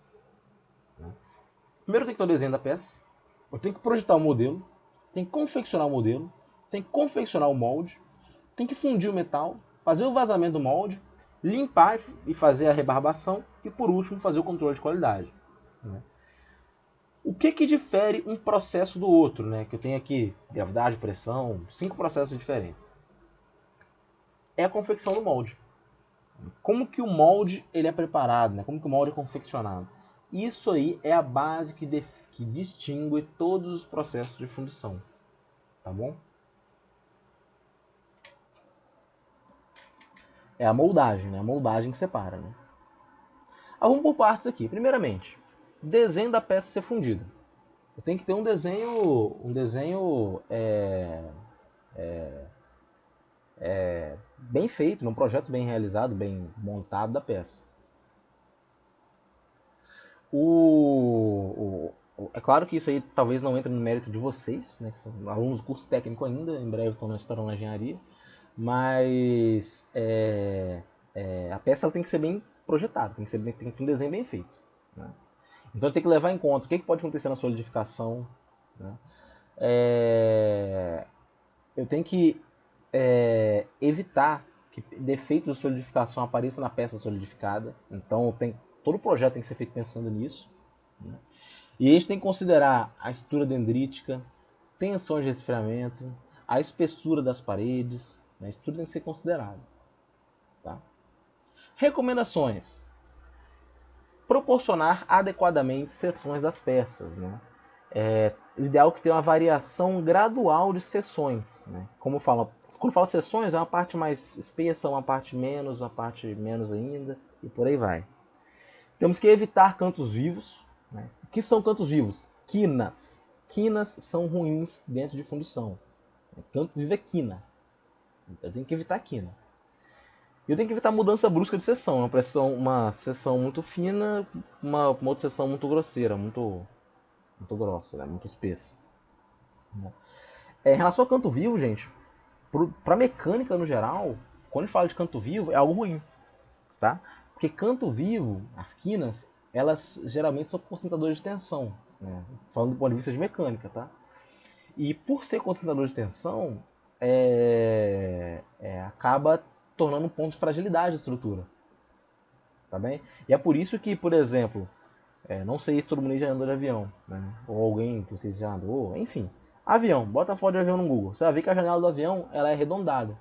S2: Primeiro eu tenho que ter o desenho da peça, eu tenho que projetar o modelo, tenho que confeccionar o modelo, tenho que confeccionar o molde, tenho que fundir o metal, fazer o vazamento do molde, limpar e fazer a rebarbação e por último fazer o controle de qualidade. O que difere um processo do outro, né? Que eu tenho aqui gravidade, pressão, 5 processos diferentes. é a confecção do molde. Como que o molde ele é preparado, né? Como que o molde é confeccionado. Isso aí é a base que distingue todos os processos de fundição, tá bom? É a moldagem, né? A moldagem que separa, né? Vamos por partes aqui. Primeiramente, desenho da peça ser fundida. Eu tenho que ter um desenho bem feito, um projeto bem realizado, bem montado da peça. É claro que isso aí talvez não entre no mérito de vocês, né, que são alunos do curso técnico ainda, em breve estarão na engenharia, mas a peça ela tem que ser bem projetada, tem que ter um desenho bem feito. Né? Então tem que levar em conta o que pode acontecer na solidificação. Né? Eu tenho que evitar que defeitos de solidificação apareçam na peça solidificada. Então todo o projeto tem que ser feito pensando nisso. Né? E a gente tem que considerar a estrutura dendrítica, tensões de resfriamento, a espessura das paredes, né? Isso tudo tem que ser considerado. Tá? Recomendações: proporcionar adequadamente seções das peças. Né? O ideal é que tenha uma variação gradual de seções. Né? Como quando falo seções, é uma parte mais espessa, uma parte menos ainda, e por aí vai. Temos que evitar cantos vivos. Né? O que são cantos vivos? Quinas. Quinas são ruins dentro de fundição. Canto vivo é quina. Eu tenho que evitar quina. Eu tenho que evitar mudança brusca de seção. Uma seção muito fina, uma outra seção muito grosseira, muito grossa, né? Muito espessa. Em relação ao canto vivo, gente, para mecânica no geral, quando a gente fala de canto vivo, é algo ruim. Tá? Porque canto vivo, as quinas, elas geralmente são concentradores de tensão. Né? Falando do ponto de vista de mecânica. Tá? E por ser concentrador de tensão, acaba tornando um ponto de fragilidade da estrutura. Tá bem? E é por isso que, por exemplo, não sei se todo mundo já andou de avião, né? Ou alguém que vocês já andou, enfim. Avião, bota foto de avião no Google. Você vai ver que a janela do avião ela é arredondada.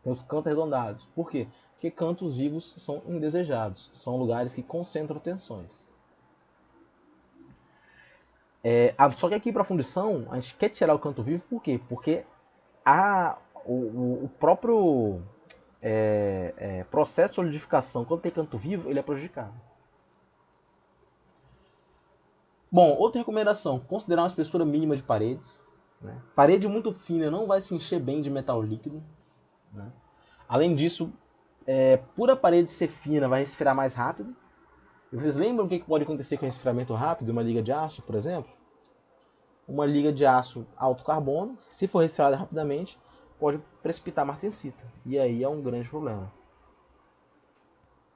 S2: Tem os cantos arredondados. Por quê? Porque cantos vivos são indesejados. São lugares que concentram tensões. Só que aqui para fundição, a gente quer tirar o canto vivo, por quê? Porque o próprio processo de solidificação, quando tem canto vivo, ele é prejudicado. Bom, outra recomendação, considerar uma espessura mínima de paredes. Né? Parede muito fina não vai se encher bem de metal líquido. Né? Além disso, por a parede ser fina, vai resfriar mais rápido. E vocês lembram o que pode acontecer com resfriamento rápido? Uma liga de aço, por exemplo? Uma liga de aço alto carbono, se for resfriada rapidamente, pode precipitar martensita. E aí é um grande problema.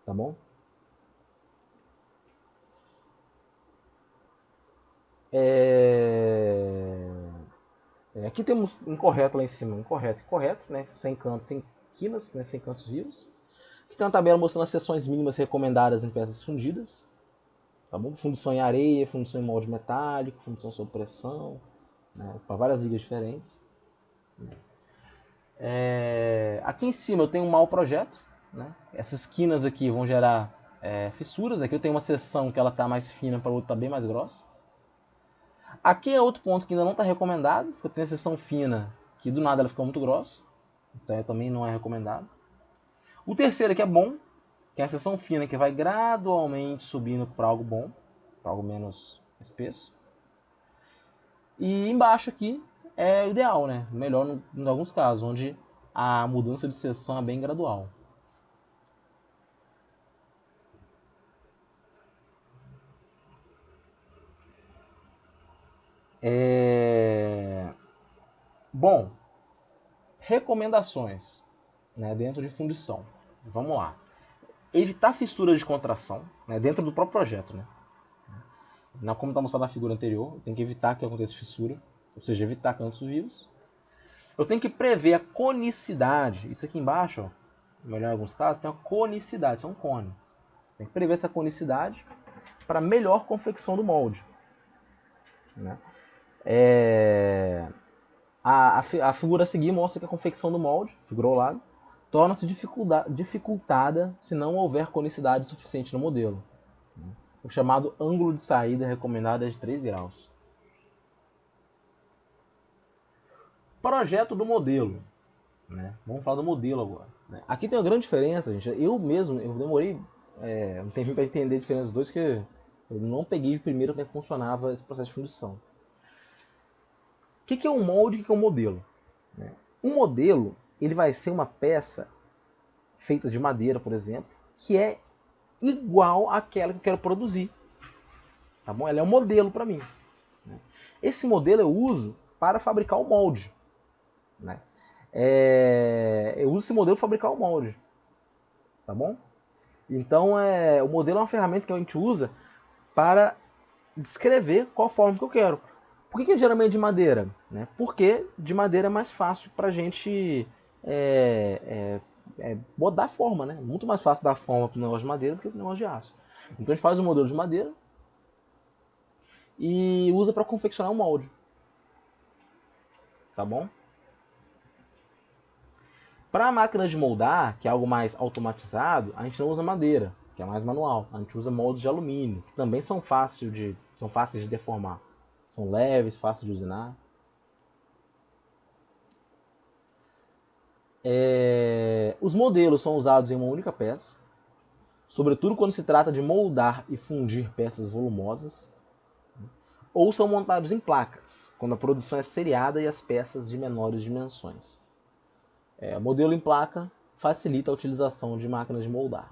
S2: Tá bom? Aqui temos incorreto lá em cima, incorreto, né? Sem cantos, sem quinas, né? Sem cantos vivos. Aqui tem uma tabela mostrando as seções mínimas recomendadas em peças fundidas. Tá bom? Fundição em areia, fundição em molde metálico, fundição sob pressão, né? Para várias ligas diferentes. Aqui em cima eu tenho um mau projeto. Né? Essas quinas aqui vão gerar fissuras. Aqui eu tenho uma seção que ela está mais fina, para a outra está bem mais grossa. Aqui é outro ponto que ainda não está recomendado, porque eu tenho a seção fina que do nada ela ficou muito grossa. Então também não é recomendado. O terceiro aqui é bom, que é a seção fina que vai gradualmente subindo para algo bom, para algo menos espesso. E embaixo aqui é o ideal, né? Melhor em alguns casos, onde a mudança de seção é bem gradual. Bom, recomendações, né, dentro de fundição. Vamos lá. Evitar fissuras de contração, né, dentro do próprio projeto. Né? Como está mostrado na figura anterior, tem que evitar que aconteça fissura, ou seja, evitar cantos vivos. Eu tenho que prever a conicidade. Isso aqui embaixo, ó, melhor em alguns casos, tem uma conicidade, isso é um cone. Tem que prever essa conicidade para melhor confecção do molde. Né? A figura a seguir mostra que a confecção do molde, figura ao lado, torna-se dificultada se não houver conicidade suficiente no modelo. O chamado ângulo de saída recomendado é de 3 graus. Projeto do modelo. Né? Vamos falar do modelo agora. Né? Aqui tem uma grande diferença, gente. Eu demorei um tempinho para entender a diferença dos dois, que eu não peguei de primeiro como é que funcionava esse processo de fundição. O que é um molde e o que é um modelo? Um modelo, ele vai ser uma peça feita de madeira, por exemplo, que é igual àquela que eu quero produzir. Tá bom? Ela é um modelo para mim. Esse modelo eu uso para fabricar o molde. Né? Eu uso esse modelo para fabricar o molde. Tá bom? Então, o modelo é uma ferramenta que a gente usa para descrever qual forma que eu quero. Por que geralmente é de madeira? Né? Porque de madeira é mais fácil para a gente dar forma. Né? Muito mais fácil dar forma para o negócio de madeira do que para o negócio de aço. Então a gente faz um modelo de madeira e usa para confeccionar o molde. Tá bom? Para máquinas de moldar, que é algo mais automatizado, a gente não usa madeira, que é mais manual. A gente usa moldes de alumínio, que também são fáceis de deformar. São leves, fáceis de usinar. Os modelos são usados em uma única peça, sobretudo quando se trata de moldar e fundir peças volumosas, ou são montados em placas, quando a produção é seriada e as peças de menores dimensões. O modelo em placa facilita a utilização de máquinas de moldar.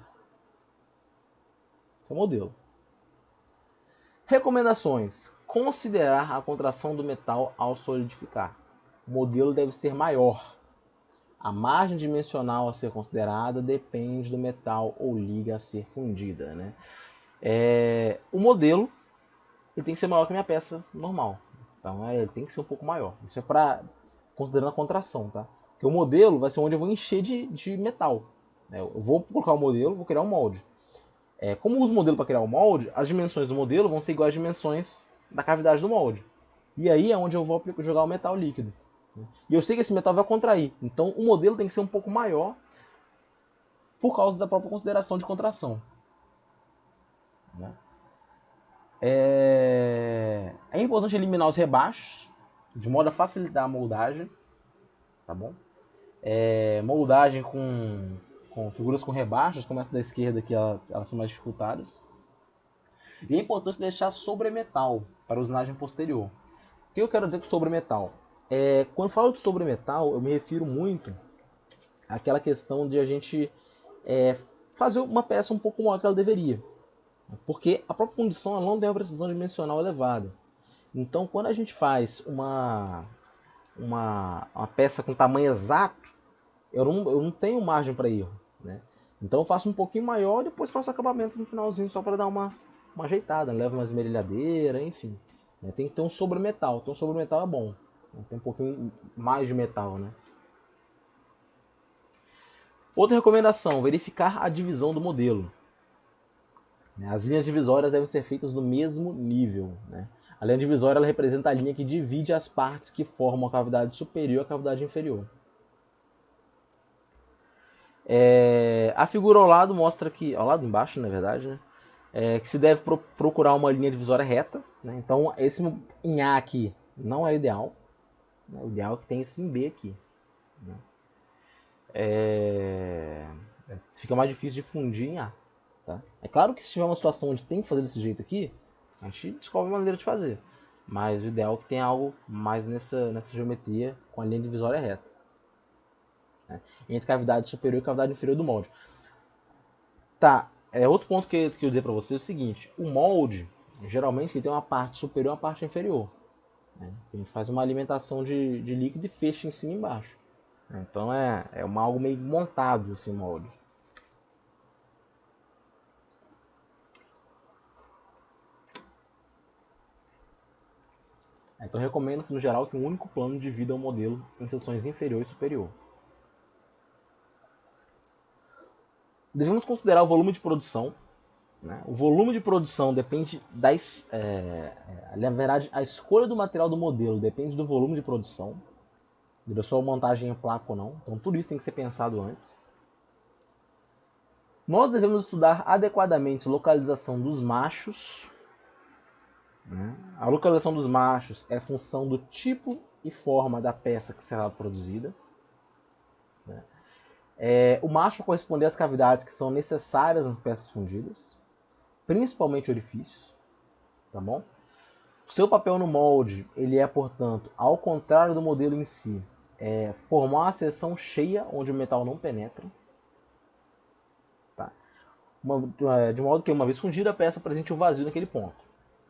S2: Esse é o modelo. Recomendações. Considerar a contração do metal ao solidificar. O modelo deve ser maior. A margem dimensional a ser considerada depende do metal ou liga a ser fundida. Né? O modelo ele tem que ser maior que a minha peça normal. Então ele tem que ser um pouco maior. Isso é para considerando a contração. Tá? Porque o modelo vai ser onde eu vou encher de metal. Eu vou colocar o modelo, vou criar um molde. Como eu uso o modelo para criar o molde, as dimensões do modelo vão ser iguais às dimensões da cavidade do molde. E aí é onde eu vou jogar o metal líquido. E eu sei que esse metal vai contrair. Então o modelo tem que ser um pouco maior por causa da própria consideração de contração. É importante eliminar os rebaixos, de modo a facilitar a moldagem. Tá bom? Moldagem com figuras com rebaixos, como essa da esquerda aqui, elas são mais dificultadas. E é importante deixar sobremetal para usinagem posterior. O que eu quero dizer com sobremetal? Quando eu falo de sobremetal, eu me refiro muito àquela questão de a gente fazer uma peça um pouco maior do que ela deveria. Porque a própria fundição ela não tem uma precisão dimensional elevada. Então, quando a gente faz uma peça com tamanho exato, eu não tenho margem para erro. Né? Então eu faço um pouquinho maior e depois faço acabamento no finalzinho só para dar uma ajeitada. Levo uma esmerilhadeira, enfim. Tem que ter um sobremetal. Então sobremetal é bom. Tem um pouquinho mais de metal. Né? Outra recomendação, verificar a divisão do modelo. As linhas divisórias devem ser feitas no mesmo nível. Né? A linha divisória ela representa a linha que divide as partes que formam a cavidade superior e a cavidade inferior. A figura ao lado mostra que, ao lado embaixo, na verdade, né, que se deve procurar uma linha divisória reta. Né? Então, esse em A aqui não é o ideal. Né? O ideal é que tenha esse em B aqui. Né? Fica mais difícil de fundir em A. Tá? É claro que se tiver uma situação onde tem que fazer desse jeito aqui, a gente descobre uma maneira de fazer. Mas o ideal é que tenha algo mais nessa geometria com a linha divisória reta. Né? Entre cavidade superior e cavidade inferior do molde. Tá, outro ponto que eu dizer para você é o seguinte: o molde, geralmente, ele tem uma parte superior e uma parte inferior. Né? A gente faz uma alimentação de líquido e fecha em cima e embaixo. Então algo meio montado esse molde. Então recomenda-se no geral que um único plano divida o modelo em seções inferior e superior. Devemos considerar o volume de produção. Né? O volume de produção depende na verdade, a escolha do material do modelo depende do volume de produção, da sua montagem em placa ou não. Então tudo isso tem que ser pensado antes. Nós devemos estudar adequadamente a localização dos machos. Né? A localização dos machos é função do tipo e forma da peça que será produzida. Né? O macho corresponde às cavidades que são necessárias nas peças fundidas, principalmente orifícios. Tá bom? O seu papel no molde, ele é, portanto, ao contrário do modelo em si, formar uma seção cheia onde o metal não penetra. Tá? De modo que, uma vez fundida, a peça apresente um vazio naquele ponto.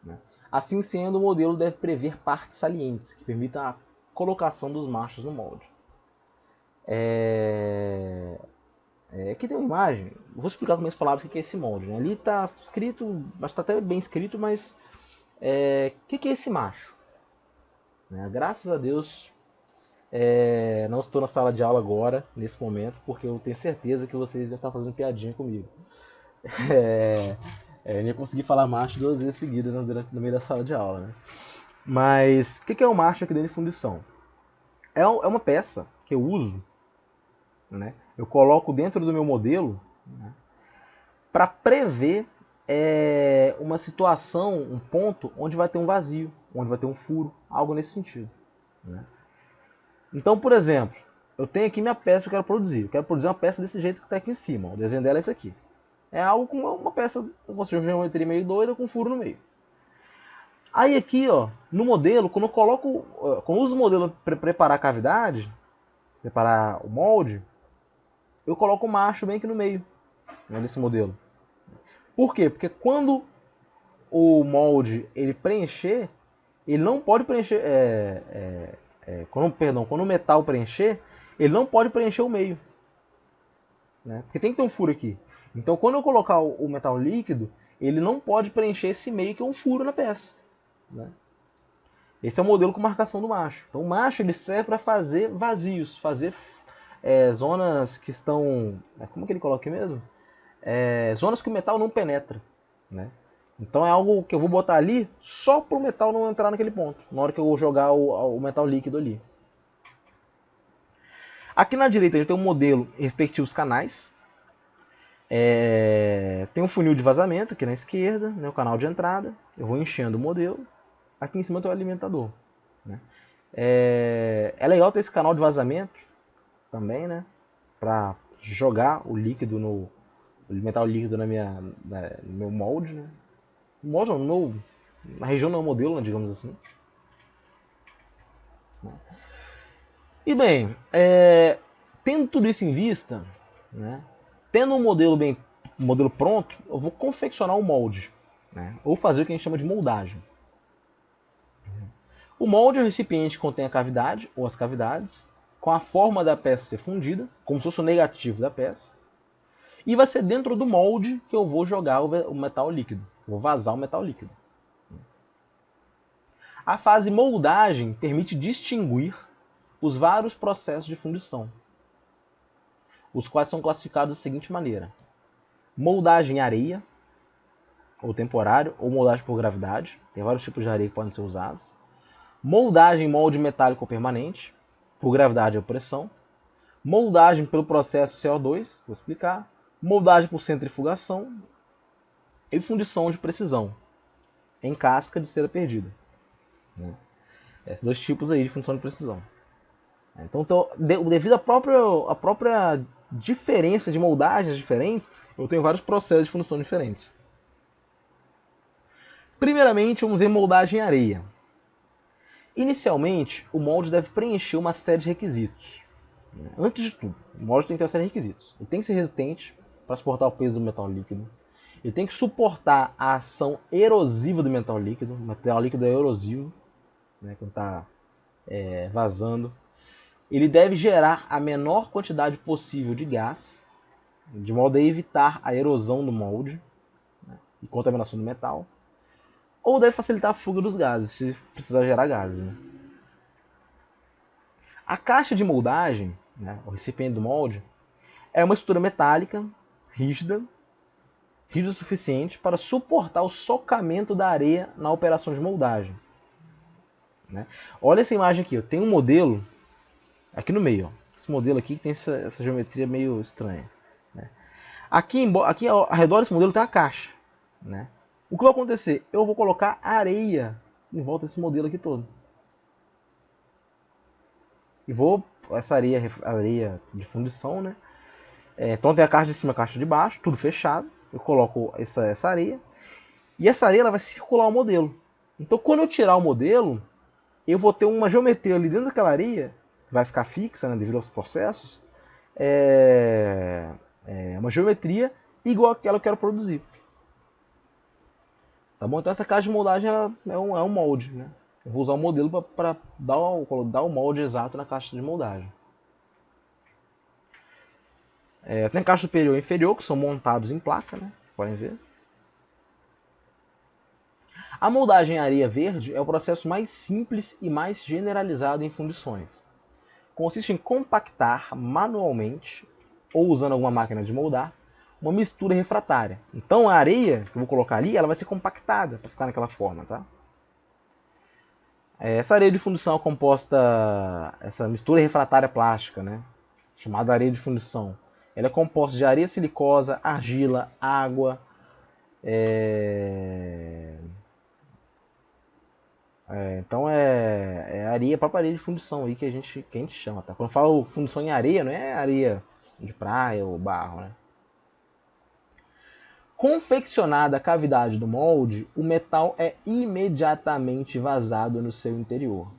S2: Né? Assim sendo, o modelo deve prever partes salientes, que permitam a colocação dos machos no molde. Aqui tem uma imagem, vou explicar com minhas palavras o que é esse molde. Né? Ali está escrito, acho que está até bem escrito, mas o que é esse macho? Graças a Deus, não estou na sala de aula agora, nesse momento, porque eu tenho certeza que vocês iam estar fazendo piadinha comigo. Eu ia conseguir falar macho 2 vezes seguidas no meio da sala de aula. Né? Mas o que é o macho aqui dentro de fundição? É uma peça que eu uso, né? Eu coloco dentro do meu modelo, né, para prever uma situação, um ponto onde vai ter um vazio, onde vai ter um furo, algo nesse sentido. Né? Então, por exemplo, eu tenho aqui minha peça que eu quero produzir. Eu quero produzir uma peça desse jeito que está aqui em cima. O desenho dela é esse aqui. É algo com uma peça com geometria meio doida, com furo no meio. Aí aqui, ó, no modelo, quando eu uso o modelo para preparar a cavidade, preparar o molde, eu coloco o macho bem aqui no meio, né, desse modelo. Por quê? Porque quando o molde ele preencher, ele não pode preencher. Quando o metal preencher, ele não pode preencher o meio. Né? Porque tem que ter um furo aqui. Então, quando eu colocar o metal líquido, ele não pode preencher esse meio que é um furo na peça. Né? Esse é o modelo com marcação do macho. Então, o macho ele serve para fazer vazios, fazer zonas que estão. Como que ele coloca aqui mesmo? Zonas que o metal não penetra. Né? Então é algo que eu vou botar ali só para o metal não entrar naquele ponto, na hora que eu vou jogar o metal líquido ali. Aqui na direita a gente tem um modelo em respectivos canais. Tem um funil de vazamento aqui na esquerda, né, o canal de entrada. Eu vou enchendo o modelo. Aqui em cima tem o alimentador. Né? É legal ter esse canal de vazamento também, né? Para jogar o líquido o metal líquido no meu molde. Né? Molde não, na região do meu modelo, né, digamos assim. E bem, tendo tudo isso em vista, né, tendo um modelo pronto, eu vou confeccionar um molde, né, ou fazer o que a gente chama de moldagem. O molde é o recipiente que contém a cavidade ou as cavidades, com a forma da peça ser fundida, como se fosse o negativo da peça, e vai ser dentro do molde que eu vou jogar o metal líquido, eu vou vazar o metal líquido. A fase moldagem permite distinguir os vários processos de fundição, os quais são classificados da seguinte maneira: moldagem areia, ou temporário, ou moldagem por gravidade. Tem vários tipos de areia que podem ser usados. Moldagem molde metálico ou permanente, por gravidade ou pressão. Moldagem pelo processo CO2, vou explicar. Moldagem por centrifugação. E fundição de precisão, em casca de cera perdida. Esses dois tipos aí de fundição de precisão. Então, devido à própria diferença de moldagens diferentes, eu tenho vários processos de fundição diferentes. Primeiramente, vamos ver moldagem em areia. Inicialmente, o molde deve preencher uma série de requisitos. Antes de tudo, o molde tem que ter uma série de requisitos. Ele tem que ser resistente para suportar o peso do metal líquido. Ele tem que suportar a ação erosiva do metal líquido. O metal líquido é erosivo, né, quando está vazando. Ele deve gerar a menor quantidade possível de gás, de modo a evitar a erosão do molde, né, e contaminação do metal. Ou deve facilitar a fuga dos gases, se precisar gerar gases. Né? A caixa de moldagem, né, o recipiente do molde, é uma estrutura metálica, rígida o suficiente para suportar o socamento da areia na operação de moldagem. Né? Olha essa imagem aqui, tem um modelo aqui no meio. Ó. Esse modelo aqui tem essa geometria meio estranha. Né? Aqui ao redor desse modelo tem a caixa, né? O que vai acontecer? Eu vou colocar areia em volta desse modelo aqui todo. E vou, essa areia de fundição, né? Então tem a caixa de cima e a caixa de baixo, tudo fechado. Eu coloco essa areia. E essa areia ela vai circular o modelo. Então quando eu tirar o modelo, eu vou ter uma geometria ali dentro daquela areia, vai ficar fixa, né, devido aos processos. Uma geometria igual àquela que eu quero produzir. Tá bom? Então essa caixa de moldagem é um molde, né? Eu vou usar o modelo para dar o molde exato na caixa de moldagem. Tem caixa superior e inferior, que são montados em placa, né? Podem ver. A moldagem em areia verde é o processo mais simples e mais generalizado em fundições. Consiste em compactar manualmente, ou usando alguma máquina de moldar, uma mistura refratária. Então a areia que eu vou colocar ali, ela vai ser compactada para ficar naquela forma, tá? Essa areia de fundição é composta, essa mistura refratária plástica, né? Chamada areia de fundição. Ela é composta de areia silicosa, argila, água, então é areia, a própria areia de fundição aí que a gente chama, tá? Quando eu falo fundição em areia, não é areia de praia ou barro, né? Confeccionada a cavidade do molde, o metal é imediatamente vazado no seu interior.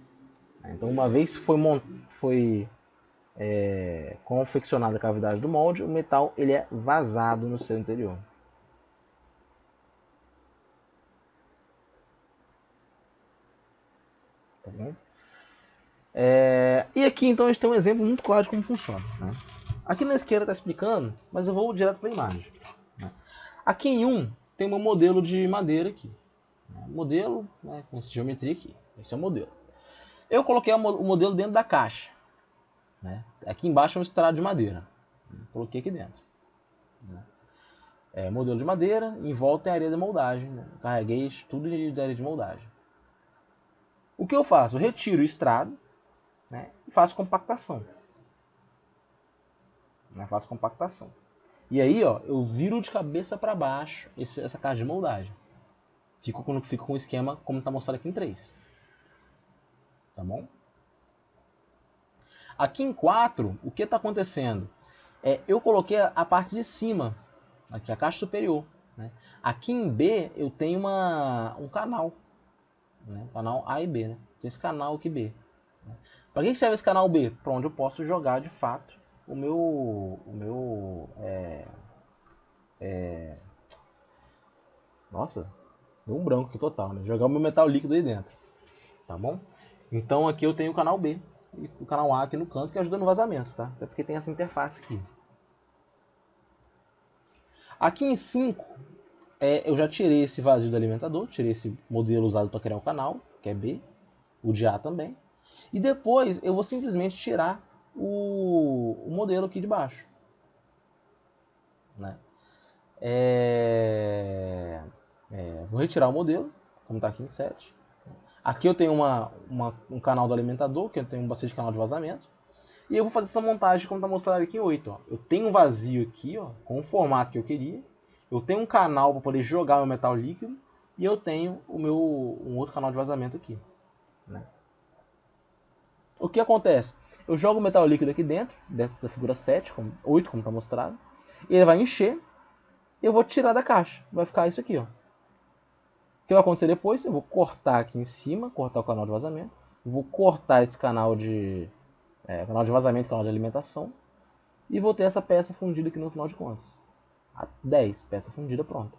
S2: Então, uma vez que foi confeccionada a cavidade do molde, o metal ele é vazado no seu interior. Tá bom? E aqui então a gente tem um exemplo muito claro de como funciona. Né? Aqui na esquerda está explicando, mas eu vou direto para a imagem. Né? Aqui em um tem um modelo de madeira aqui. Modelo, né, com essa geometria aqui. Esse é o modelo. Eu coloquei o modelo dentro da caixa. Né? Aqui embaixo é um estrado de madeira. Coloquei aqui dentro. Né? Modelo de madeira, em volta é areia de moldagem. Né? Carreguei tudo de areia de moldagem. O que eu faço? Eu retiro o estrado, né, e faço compactação. Faço compactação. E aí, ó, eu viro de cabeça para baixo essa caixa de moldagem. Fico com o esquema como está mostrado aqui em 3. Tá bom? Aqui em 4, o que está acontecendo? Eu coloquei a parte de cima, aqui a caixa superior. Né? Aqui em B, eu tenho um canal. Né? Canal A e B. Né? Tem esse canal aqui B. Né? Para que serve esse canal B? Para onde eu posso jogar, de fato, o meu Nossa, deu um branco aqui total, né? Jogar o meu metal líquido aí dentro. Tá bom? Então aqui eu tenho o canal B e o canal A aqui no canto que ajuda no vazamento, tá? Até porque tem essa interface aqui. Aqui em 5, eu já tirei esse vazio do alimentador, tirei esse modelo usado para criar o canal, que é B, o de A também. E depois eu vou simplesmente tirar o modelo aqui de baixo. Né? Vou retirar o modelo, como está aqui em 7. Aqui eu tenho um canal do alimentador, que eu tenho bastante canal de vazamento. E eu vou fazer essa montagem como está mostrado aqui em 8. Ó. Eu tenho um vazio aqui, ó, com o formato que eu queria. Eu tenho um canal para poder jogar meu metal líquido. E eu tenho um outro canal de vazamento aqui. Né? O que acontece? Eu jogo o metal líquido aqui dentro, dessa figura 7, 8, como está mostrado. E ele vai encher. E eu vou tirar da caixa. Vai ficar isso aqui, ó. O que vai acontecer depois? Eu vou cortar aqui em cima, cortar o canal de vazamento. Vou cortar esse canal de vazamento, canal de alimentação. E vou ter essa peça fundida aqui no final de contas. 10, peça fundida, pronta.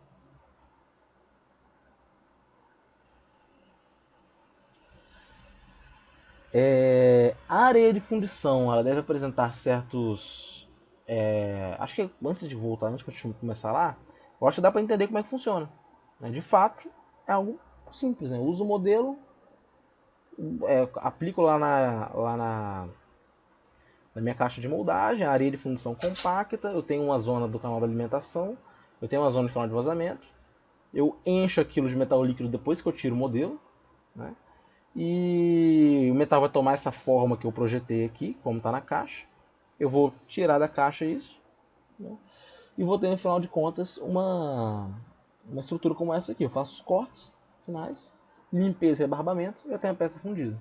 S2: A areia de fundição, ela deve apresentar certos... acho que antes de voltar, antes de começar lá, eu acho que dá para entender como é que funciona. De fato, é algo simples. Né? Eu uso o modelo, aplico lá na minha caixa de moldagem, a areia de fundição compacta, eu tenho uma zona do canal da alimentação, eu tenho uma zona de canal de vazamento, eu encho aquilo de metal líquido depois que eu tiro o modelo, né? E o metal vai tomar essa forma que eu projetei aqui, como está na caixa. Eu vou tirar da caixa isso, né? e vou ter, no final de contas, uma estrutura como essa aqui. Eu faço os cortes finais, limpeza e rebarbamento, e eu tenho a peça fundida.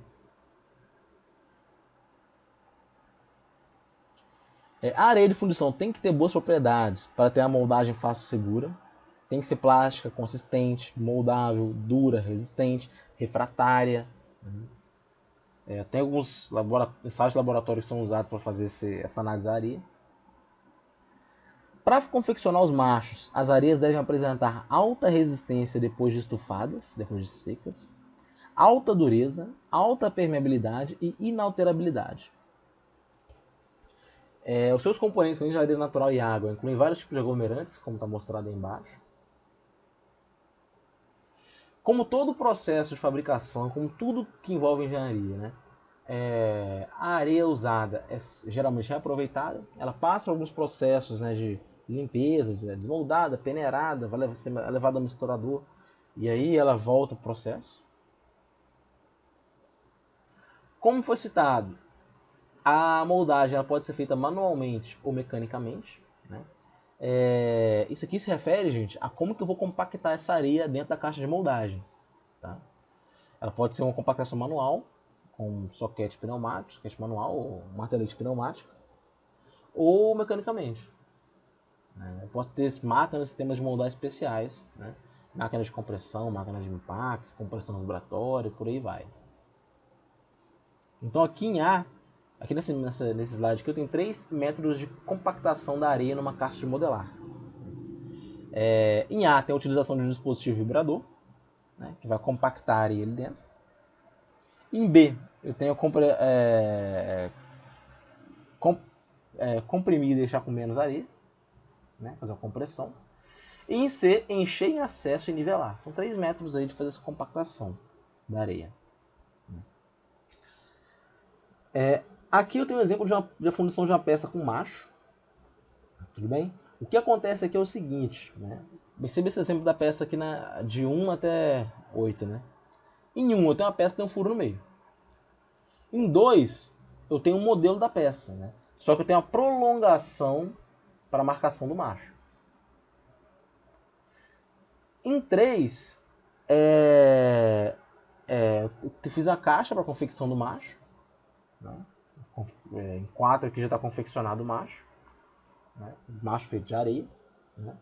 S2: A areia de fundição tem que ter boas propriedades para ter a moldagem fácil e segura. Tem que ser plástica, consistente, moldável, dura, resistente, refratária. Tem alguns ensaios de laboratório que são usados para fazer essa análise da areia. Para confeccionar os machos, as areias devem apresentar alta resistência depois de estufadas, depois de secas, alta dureza, alta permeabilidade e inalterabilidade. Os seus componentes de areia natural e água incluem vários tipos de aglomerantes, como está mostrado aí embaixo. Como todo o processo de fabricação, como tudo que envolve engenharia, né? A areia usada é geralmente reaproveitada, ela passa por alguns processos, né, de limpeza, desmoldada, peneirada, vai ser levada ao misturador e aí ela volta para o processo. Como foi citado, a moldagem ela pode ser feita manualmente ou mecanicamente, né? Isso aqui se refere, gente, a como que eu vou compactar essa areia dentro da caixa de moldagem. Tá? Ela pode ser uma compactação manual, com soquete pneumático, soquete manual ou martelete pneumático, ou mecanicamente. Eu posso ter máquinas e sistemas de moldagem especiais, né? Máquinas de compressão, máquinas de impacto, compressão vibratória, por aí vai. Então aqui em A, aqui nesse slide aqui, eu tenho 3 métodos de compactação da areia numa caixa de modelar. Em A tem a utilização de um dispositivo vibrador, né, que vai compactar a areia ali dentro. Em B, eu tenho comprimir e deixar com menos areia, né, fazer uma compressão. E em C, encher em acesso e nivelar. São 3 métodos aí de fazer essa compactação da areia. Aqui eu tenho um exemplo de fundição de uma peça com macho. Tudo bem? O que acontece aqui é o seguinte, né? Perceba esse exemplo da peça aqui de 1 até 8, né? Em 1 eu tenho uma peça que tem um furo no meio. Em 2 eu tenho um modelo da peça, né? Só que eu tenho a prolongação para a marcação do macho. Em 3 eu fiz a caixa para a confecção do macho, né? Em 4 aqui já está confeccionado o macho, né? Macho feito de areia, né?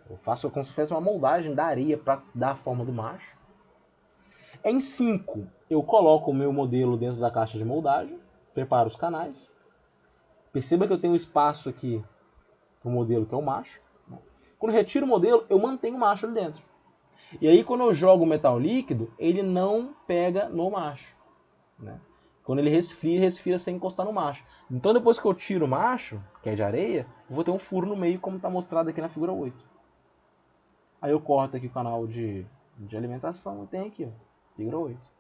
S2: Eu faço como se fosse uma moldagem da areia para dar a forma do macho. Em 5 eu coloco o meu modelo dentro da caixa de moldagem, preparo os canais. Perceba que eu tenho um espaço aqui para o modelo que é o macho. Quando eu retiro o modelo, eu mantenho o macho ali dentro. E aí quando eu jogo o metal líquido, ele não pega no macho, né? Quando ele resfria sem encostar no macho. Então depois que eu tiro o macho, que é de areia, eu vou ter um furo no meio, como está mostrado aqui na figura 8. Aí eu corto aqui o canal de alimentação e tem aqui, ó, figura 8.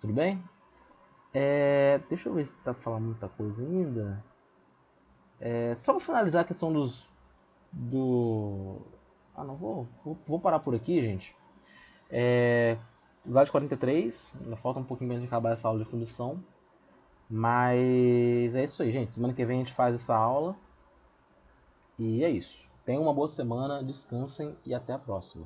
S2: Tudo bem? Deixa eu ver se tá falando muita coisa ainda. Só para finalizar a questão não, vou parar por aqui, gente. Slide 43, ainda falta um pouquinho pra gente acabar essa aula de fundição. Mas é isso aí, gente. Semana que vem a gente faz essa aula. E é isso. Tenham uma boa semana, descansem e até a próxima.